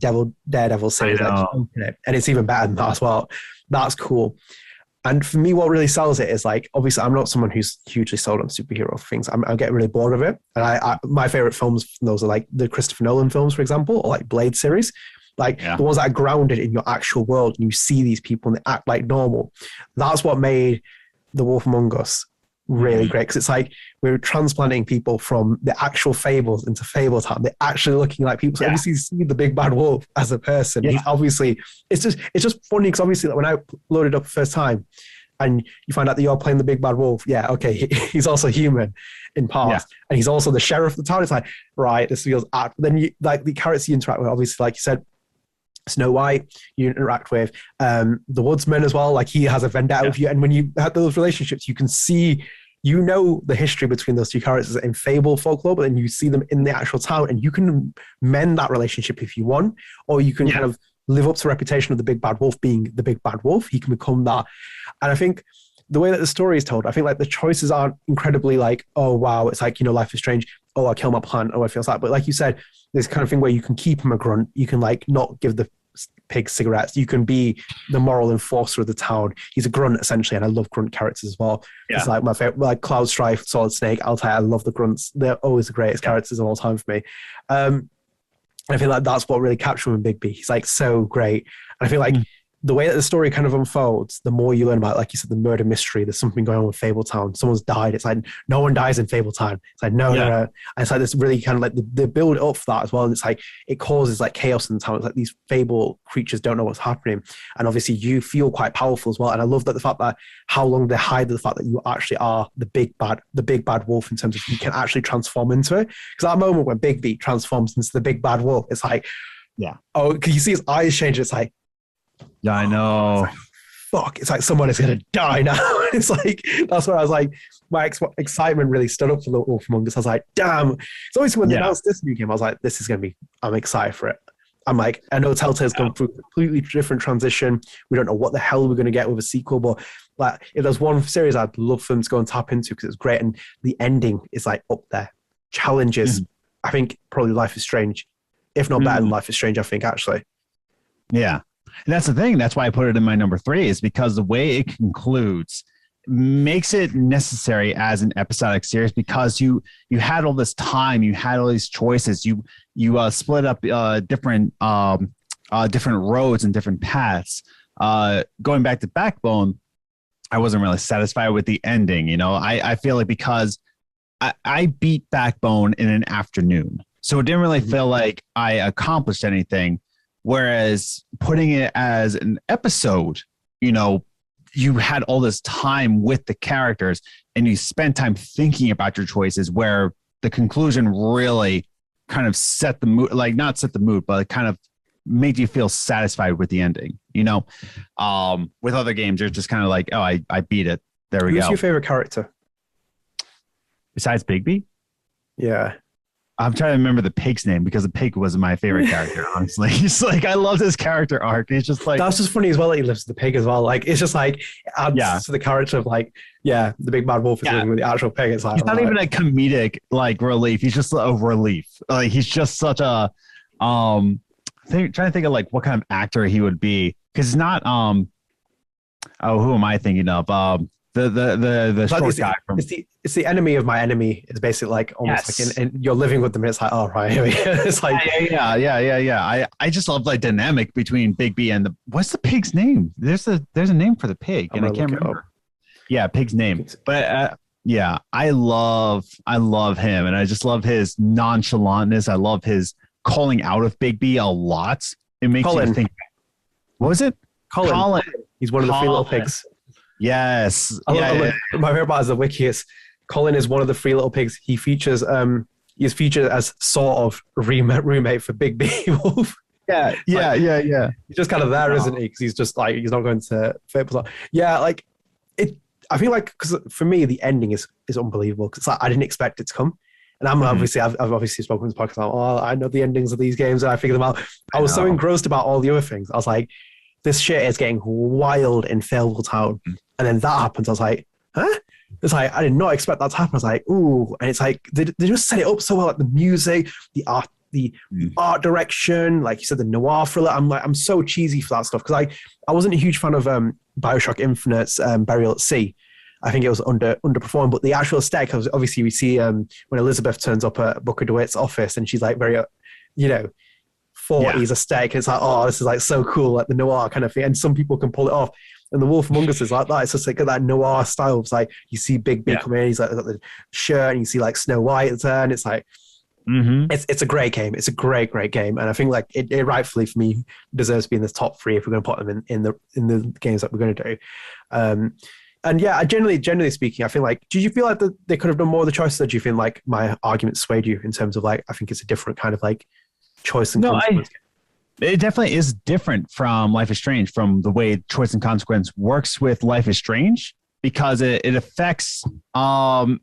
S1: Daredevil series, and it's even better than that as well. That's cool. And for me, what really sells it is like, obviously, I'm not someone who's hugely sold on superhero things. I get really bored of it. And my favorite films from those are like the Christopher Nolan films, for example, or like Blade series. Like the ones that are grounded in your actual world, and you see these people and they act like normal. That's what made The Wolf Among Us really great, because it's like we're transplanting people from the actual fables into Fabletown. They're actually looking like people. So obviously you see the big bad wolf as a person. He's obviously, it's just funny, because obviously like, when I loaded up the first time and you find out that you're playing the big bad wolf, he's also human in parts, and he's also the sheriff of the town. It's like, right, this feels act. Then you like the characters you interact with, obviously, like you said, Snow White, you interact with the woodsman as well. Like he has a vendetta with you, and when you have those relationships, you can see, you know, the history between those two characters in fable folklore, but then you see them in the actual town, and you can mend that relationship if you want, or you can kind of live up to the reputation of the big bad wolf being the big bad wolf. He can become that. And I think the way that the story is told, I think like the choices aren't incredibly like, oh wow, it's like, you know, life is strange. Oh, I kill my plant. Oh, it feels like. But like you said, there's kind of thing where you can keep him a grunt. You can like not give the pig cigarettes. You can be the moral enforcer of the town. He's a grunt essentially, and I love grunt characters as well. It's like my favorite, like Cloud Strife, Solid Snake, Altair. I love the grunts. They're always the greatest characters of all time for me. I feel like that's what really captured him in Big B. He's like so great. And I feel like the way that the story kind of unfolds, the more you learn about, like you said, the murder mystery, there's something going on with Fabletown. Someone's died. It's like, no one dies in Fabletown. It's like, no. And it's like this really kind of like the build up for that as well. And it's like, it causes like chaos in the town. It's like these fable creatures don't know what's happening. And obviously you feel quite powerful as well. And I love that the fact that how long they hide the fact that you actually are the big bad wolf in terms of you can actually transform into it. Because that moment when Big B transforms into the big bad wolf, it's like, because you see his eyes change. It's like,
S2: yeah, I know.
S1: It's like, fuck, it's like someone is going to die now. It's like, that's where I was like, my excitement really stood up for the Wolf Among Us. I was like, damn. It's always when they announced this new game, I was like, this is going to be, I'm excited for it. I'm like, I know Telltale's gone through a completely different transition. We don't know what the hell we're going to get with a sequel, but like, if there's one series I'd love for them to go and tap into because it's great, and the ending is like up there. Challenges, I think probably Life is Strange, if not better than Life is Strange, I think, actually.
S2: Yeah. And that's the thing. That's why I put it in my number 3, is because the way it concludes makes it necessary as an episodic series, because you had all this time, you had all these choices, you split up different roads and different paths. Going back to Backbone, I wasn't really satisfied with the ending. You know, I feel like because I beat Backbone in an afternoon, so it didn't really feel like I accomplished anything. Whereas putting it as an episode, you know, you had all this time with the characters and you spent time thinking about your choices, where the conclusion really kind of set the mood, like not set the mood, but it kind of made you feel satisfied with the ending, you know? With other games, you're just kind of like, oh, I beat it. There we go.
S1: Who's your favorite character?
S2: Besides Bigby?
S1: Yeah.
S2: I'm trying to remember the pig's name, because the pig was my favorite character, honestly. He's like, I love his character arc. He's just like,
S1: that's just funny as well that he lives with the pig as well. Like, it's just like, it adds to the character of like, the big bad wolf is living with the actual pig. It's like,
S2: he's not even a comedic like relief. He's just a relief. Like, he's just such a, trying to think of like what kind of actor he would be. Cause he's not, who am I thinking of? The short guy from.
S1: It's the enemy of my enemy. It's basically like almost like and you're living with them. And it's like, oh right, here we go. It's like
S2: yeah. I just love the dynamic between Big B and what's the pig's name? There's a name for the pig, and I can't remember. Yeah, pig's name. But I love him, and I just love his nonchalantness. I love his calling out of Big B a lot. It makes you think. What was it?
S1: Colin. He's one of the three little
S2: Colin.
S1: pigs.
S2: Yes.
S1: My favorite part is the wiki is Colin is one of the three little pigs. He features he's featured as sort of roommate for Big B Wolf.
S2: Yeah.
S1: He's just kind of there, isn't he? Because he's just like he's not going to Fable. Yeah, like it. I feel like because for me the ending is unbelievable because like, I didn't expect it to come. And I'm obviously, I've obviously spoken on this podcast. Oh, I know the endings of these games and I figured them out. I was so engrossed about all the other things. I was like, this shit is getting wild in Fable Town. And then that happens. I was like, huh? It's like, I did not expect that to happen. I was like, ooh. And it's like, they just set it up so well. Like the music, the art direction, like you said, the noir thriller. I'm like, I'm so cheesy for that stuff. Because I wasn't a huge fan of Bioshock Infinite's Burial at Sea. I think it was underperformed, but the actual aesthetic, obviously we see when Elizabeth turns up at Booker DeWitt's office and she's like very, 40s aesthetic. It's like, oh, this is like so cool, like the noir kind of thing. And some people can pull it off. And The Wolf Among Us is like that. It's just like that noir style. It's like you see Big B come in, he's like got the shirt, and you see like Snow White turn. It's like, it's a great game. It's a great game. And I think like it rightfully for me deserves to be in the top 3 if we're going to put them in the games that we're going to do. And yeah, generally speaking, I feel like, did you feel like they could have done more of the choices? Or do you feel like my argument swayed you in terms of like, I think it's a different kind of like choice and consequence?
S2: It definitely is different from Life is Strange, from the way choice and consequence works with Life is Strange, because it affects how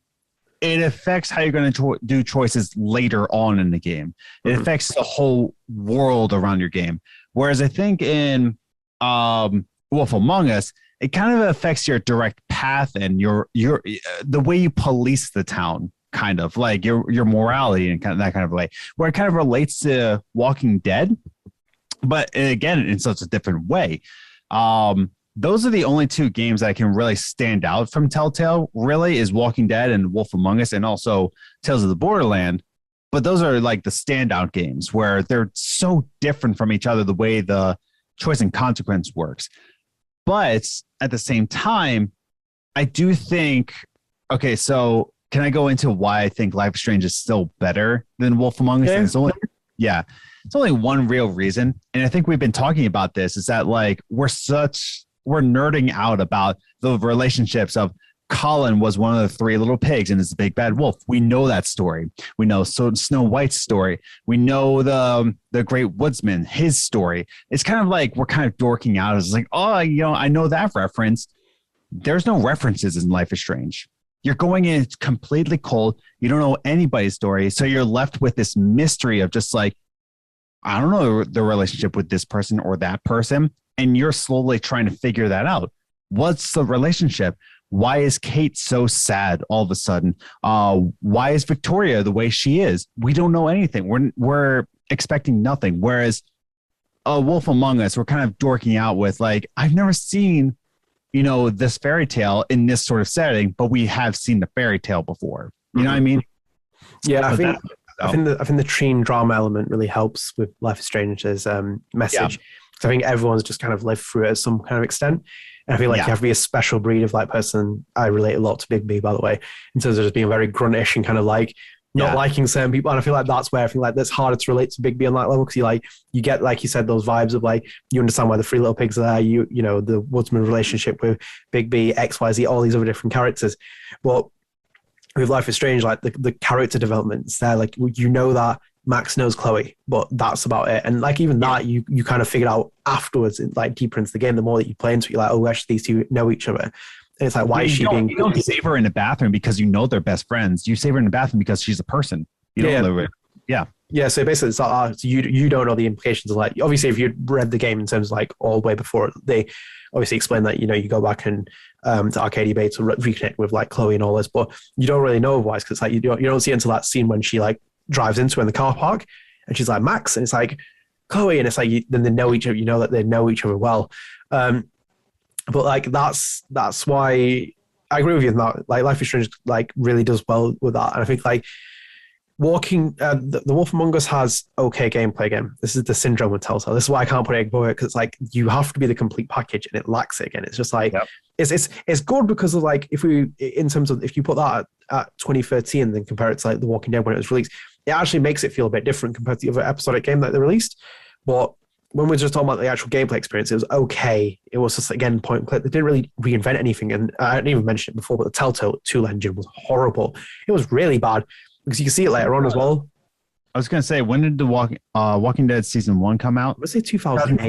S2: you're going to do choices later on in the game. It affects the whole world around your game. Whereas I think in Wolf Among Us, it kind of affects your direct path and your the way you police the town, kind of like your morality and kind of that kind of way, where it kind of relates to Walking Dead, but again in such a different way. Those are the only 2 games that can really stand out from Telltale. Really, is Walking Dead and Wolf Among Us, and also Tales of the Borderland. But those are like the standout games where they're so different from each other, the way the choice and consequence works. But at the same time, I do think, okay, so can I go into why I think Life is Strange is still better than Wolf Among Us? Yeah. It's only one real reason. And I think we've been talking about this, is that like we're nerding out about the relationships of Colin was one of the 3 little pigs and is the big bad wolf. We know that story. We know Snow White's story. We know the Great Woodsman, his story. It's kind of like we're kind of dorking out. It's like, oh, I know that reference. There's no references in Life is Strange. You're going in completely cold. You don't know anybody's story. So you're left with this mystery of just like, I don't know the relationship with this person or that person. And you're slowly trying to figure that out. What's the relationship? Why is Kate so sad all of a sudden? Why is Victoria the way she is? We don't know anything. We're expecting nothing. Whereas Wolf Among Us, we're kind of dorking out with like, I've never seen, this fairy tale in this sort of setting, but we have seen the fairy tale before. You know what I mean?
S1: Yeah, I think the teen drama element really helps with Life is Strange's message. So I think everyone's just kind of lived through it at some kind of extent. And I feel like you have to be a special breed of like person. I relate a lot to Big B, by the way, in terms of just being very gruntish and kind of like not liking certain people. And I feel like that's where I feel like that's harder to relate to Big B on that level, because you get, like you said, those vibes of like, you understand why the 3 little pigs are there, you know, the woodsman relationship with Big B, XYZ, all these other different characters. But with Life is Strange, like the character development's there, like that Max knows Chloe, but that's about it. And like even that you kind of figured out afterwards, like deeper into the game, the more that you play into it, you're like, oh, actually these 2 know each other. And it's like, why is she being...
S2: You don't save her in the bathroom because they're best friends. You save her in the bathroom because she's a person. Yeah, so basically it's like, so you don't know the implications of like, obviously if you'd read the game in terms of like all the way before, they obviously explain that, you go back and to Arcadia Bay to reconnect with like Chloe and all this, but you don't really know otherwise, because like you don't see it until that scene when she like drives into her in the car park and she's like, Max, and it's like Chloe, and it's like then they know each other, that they know each other well. But like that's why I agree with you that like Life is Strange like really does well with that. And I think like the Wolf Among Us has okay gameplay again. This is the syndrome with Telltale. This is why I can't put it above it, because it's like you have to be the complete package and it lacks it again. It's just like it's good because of like if you put that at 2013 and then compare it to like The Walking Dead when it was released, it actually makes it feel a bit different compared to the other episodic game that they released. But
S1: when we're just talking about the actual gameplay experience, it was okay. It was just, again, point and click. They didn't really reinvent anything. And I didn't even mention it before, but the Telltale tool engine was horrible. It was really bad because you can see it later on as well.
S2: I was going to say, when did the Walking Dead season 1 come out?
S1: Let's say 2008.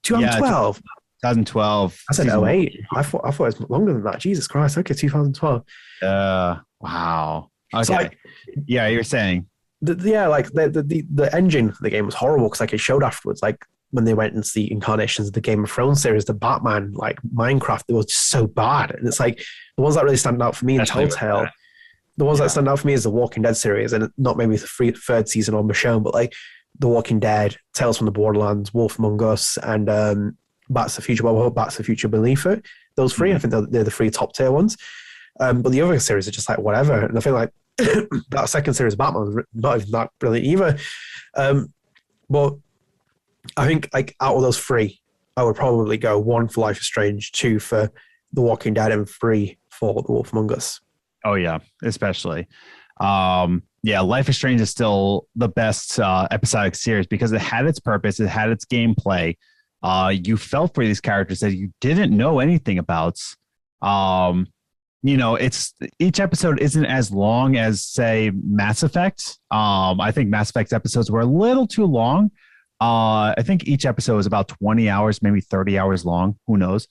S1: 2012.
S2: Yeah, 2012.
S1: I said 08. I thought it was longer than that. Jesus Christ. Okay, 2012.
S2: Wow. Okay.
S1: So, like,
S2: yeah, you're saying.
S1: The engine for the game was horrible because like it showed afterwards, like when they went into the incarnations of the Game of Thrones series, the Batman, like Minecraft, they were just so bad. And it's like the ones that really stand out for me in Telltale, the ones that stand out for me is the Walking Dead series, and not maybe the third season on Michonne, but like The Walking Dead, Tales from the Borderlands, Wolf Among Us, and Back to the Future. Well, Back to the Future beneath it. Those three, I think they're the three top tier ones. But the other series are just like whatever. And I feel like that second series of Batman was not even that brilliant either. But I think like out of those three, I would probably go 1 for Life is Strange, 2 for The Walking Dead, and 3 for The Wolf Among Us. Oh
S2: yeah, especially. Life is Strange is still the best episodic series because it had its purpose, it had its gameplay. You felt for these characters that you didn't know anything about. It's each episode isn't as long as, say, Mass Effect. I think Mass Effect episodes were a little too long. I think each episode is about 20 hours, maybe 30 hours long. Who knows?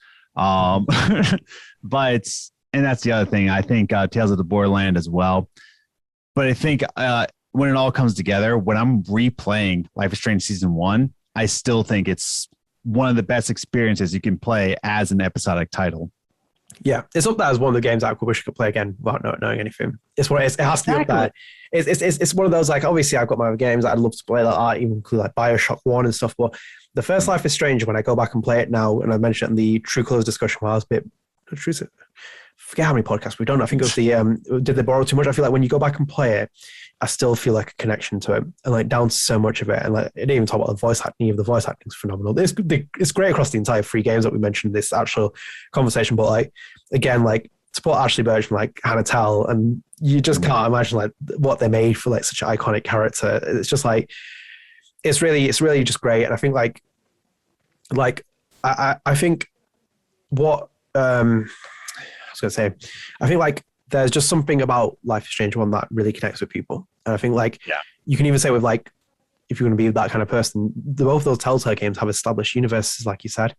S2: And that's the other thing. I think Tales of the Borderlands as well. But I think when it all comes together, when I'm replaying Life is Strange Season 1, I still think it's one of the best experiences you can play as an episodic title.
S1: Yeah, it's up there as one of the games I wish I could play again without not knowing anything. It's what it has to be up there. It's one of those, like, obviously I've got my other games that I'd love to play, like even include like BioShock 1 and stuff, but the first Life is Strange, when I go back and play it now, and I mentioned it in the True Colors discussion where I was a bit, I forget how many podcasts we've done. I think it was the Did They Borrow Too Much? I feel like when you go back and play it, I still feel like a connection to it, and like down to so much of it. And like, it didn't even talk about the voice acting. Even the voice acting is phenomenal. It's great across the entire 3 games that we mentioned in this actual conversation. But like, again, like to put Ashley Birch and like Hannah Tell, and you just can't imagine like what they made for like such an iconic character. It's just like, it's really just great. And I think I think what I was going to say, I think like there's just something about Life is Strange 1 that really connects with people. And I think like, you can even say with like, if you're going to be that kind of person, both those Telltale games have established universes, like you said.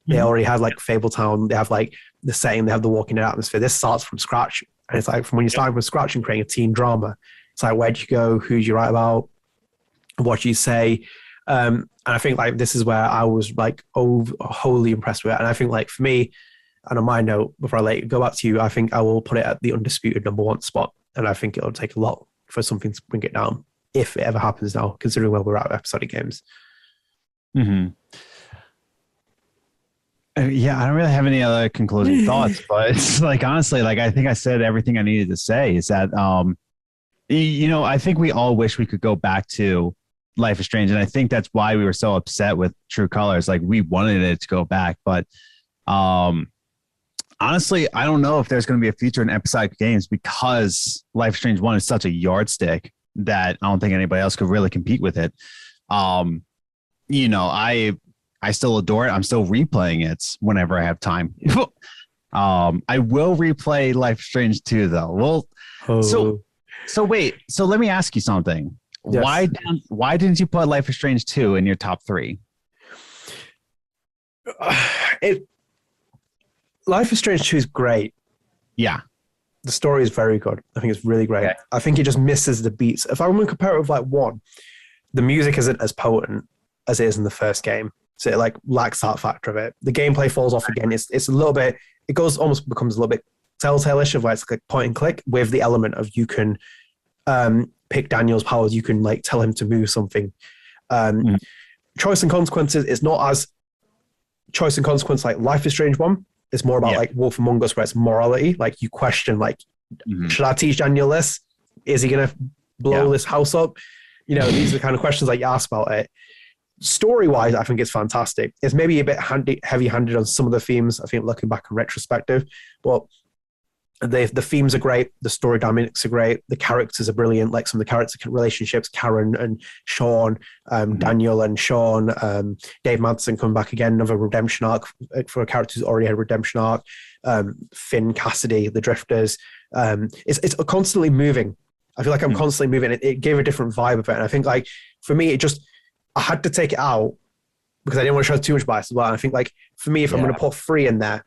S1: They already have like Fabletown, they have like the setting, they have the Walking Dead atmosphere. This starts from scratch. And it's like, from when you start from scratch and creating a teen drama, it's like, where'd you go? Who do you write about? What do you say? And I think like this is where I was like wholly impressed with it. And I think like for me, and on my note, before I let you go back to you, I think I will put it at the undisputed number 1 spot. And I think it'll take a lot for something to bring it down, if it ever happens now, considering where we're at with episodic games.
S2: Mm-hmm. Yeah, I don't really have any other concluding thoughts, but it's like, honestly, like I think I said everything I needed to say. Is that, I think we all wish we could go back to Life is Strange. And I think that's why we were so upset with True Colors. Like, we wanted it to go back, but honestly, I don't know if there's going to be a future in episodic games because Life is Strange 1 is such a yardstick that I don't think anybody else could really compete with it. I still adore it. I'm still replaying it whenever I have time. I will replay Life is Strange 2 though. Well, so wait. So let me ask you something. Yes. Why didn't you put Life is Strange 2 in your top 3?
S1: Life is Strange 2 is great.
S2: Yeah.
S1: The story is very good. I think it's really great. Okay. I think it just misses the beats. If I want to compare it with like 1, the music isn't as potent as it is in the first game. So it like lacks that factor of it. The gameplay falls off again. It's a little bit, it almost becomes a little bit Telltale-ish of like it's like point and click with the element of you can pick Daniel's powers. You can like tell him to move something. Choice and consequences is not as choice and consequence like Life is Strange 1. It's more about like Wolf Among Us, where it's morality. Like you question, like, should I teach Daniel this? Is he going to blow this house up? These are the kind of questions that you ask about it. Story-wise, I think it's fantastic. It's maybe a bit heavy-handed on some of the themes, I think, looking back in retrospective. But the themes are great, the story dynamics are great, the characters are brilliant. Like some of the character relationships, Karen and Sean, Daniel and Sean, Dave Madsen come back again, another redemption arc for a character who's already had a redemption arc. Finn, Cassidy, the Drifters. It's constantly moving. I feel like I'm constantly moving. It gave a different vibe of it, and I think like for me, I had to take it out because I didn't want to show too much bias as well. And I think like for me, if I'm going to put 3 in there,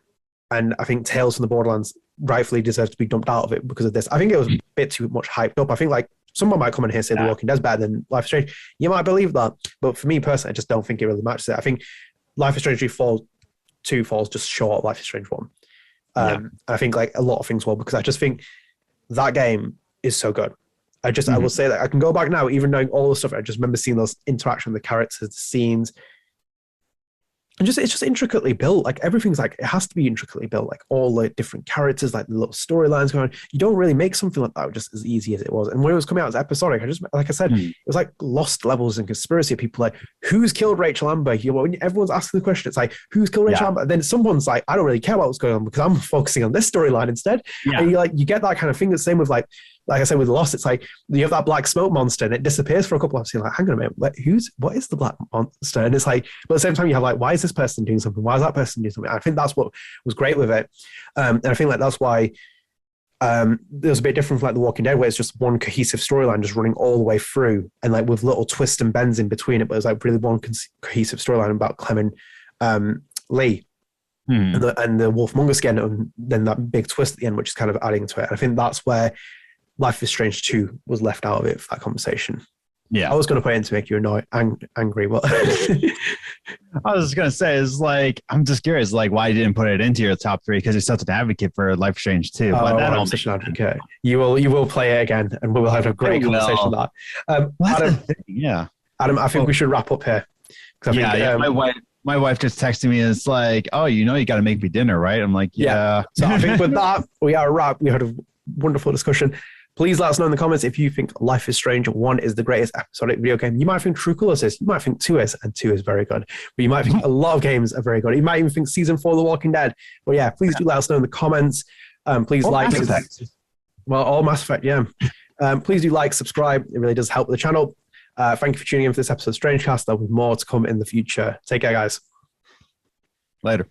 S1: and I think Tales from the Borderlands rightfully deserves to be dumped out of it because of this. I think it was a bit too much hyped up. I think like someone might come in here and say The Walking Dead's better than Life is Strange. You might believe that, but for me personally, I just don't think it really matches it. I think Life is Strange 2 falls just short of Life is Strange 1. I think like a lot of things will, because I just think that game is so good. I will say that I can go back now, even knowing all the stuff. I just remember seeing those interactions with the characters, the scenes. And it's just intricately built. Like everything's like, it has to be intricately built. Like all the different characters, like the little storylines going on. You don't really make something like that just as easy as it was. And when it was coming out as episodic, like I said, it was like lost levels and conspiracy of people like, who's killed Rachel Amber? When everyone's asking the question, it's like, who's killed Rachel Amber? And then someone's like, I don't really care about what's going on because I'm focusing on this storyline instead. And you get that kind of thing. The same with like I said with Lost, it's like you have that black smoke monster and it disappears for a couple of hours. You're like, hang on a minute, what is the black monster? And it's like, but at the same time, you have like, why is this person doing something? Why is that person doing something? I think that's what was great with it. And I think like that's why there's a bit different from like The Walking Dead, where it's just one cohesive storyline just running all the way through, and like with little twists and bends in between it, but it's like really one cohesive storyline about Clem and Lee. And the Wolfmonger skin, and then that big twist at the end, which is kind of adding to it. And I think that's where Life is Strange 2 was left out of it for that conversation. I was going to put it in to make you angry, but I
S2: was going to say, is like, I'm just curious, like, why you didn't put it into your top 3, because you're such an advadvocate for Life is Strange 2.
S1: I'm such an advocate. You will play it again, and we will have a great conversation on that. Adam, I think we should wrap up here.
S2: My wife just texted me and it's like, oh, you got to make me dinner, right? I'm like, yeah.
S1: So I think with that, we are a wrap. We had a wonderful discussion. Please let us know in the comments if you think Life is Strange 1 is the greatest episodic video game. You might think True Colors is. You might think 2 is, and 2 is very good. But you might think a lot of games are very good. You might even think Season 4 of The Walking Dead. But yeah, please do let us know in the comments. Please like. All Mass Effect, yeah. Please do like, subscribe. It really does help the channel. Thank you for tuning in for this episode of StrangeCast. There'll be more to come in the future. Take care, guys.
S2: Later.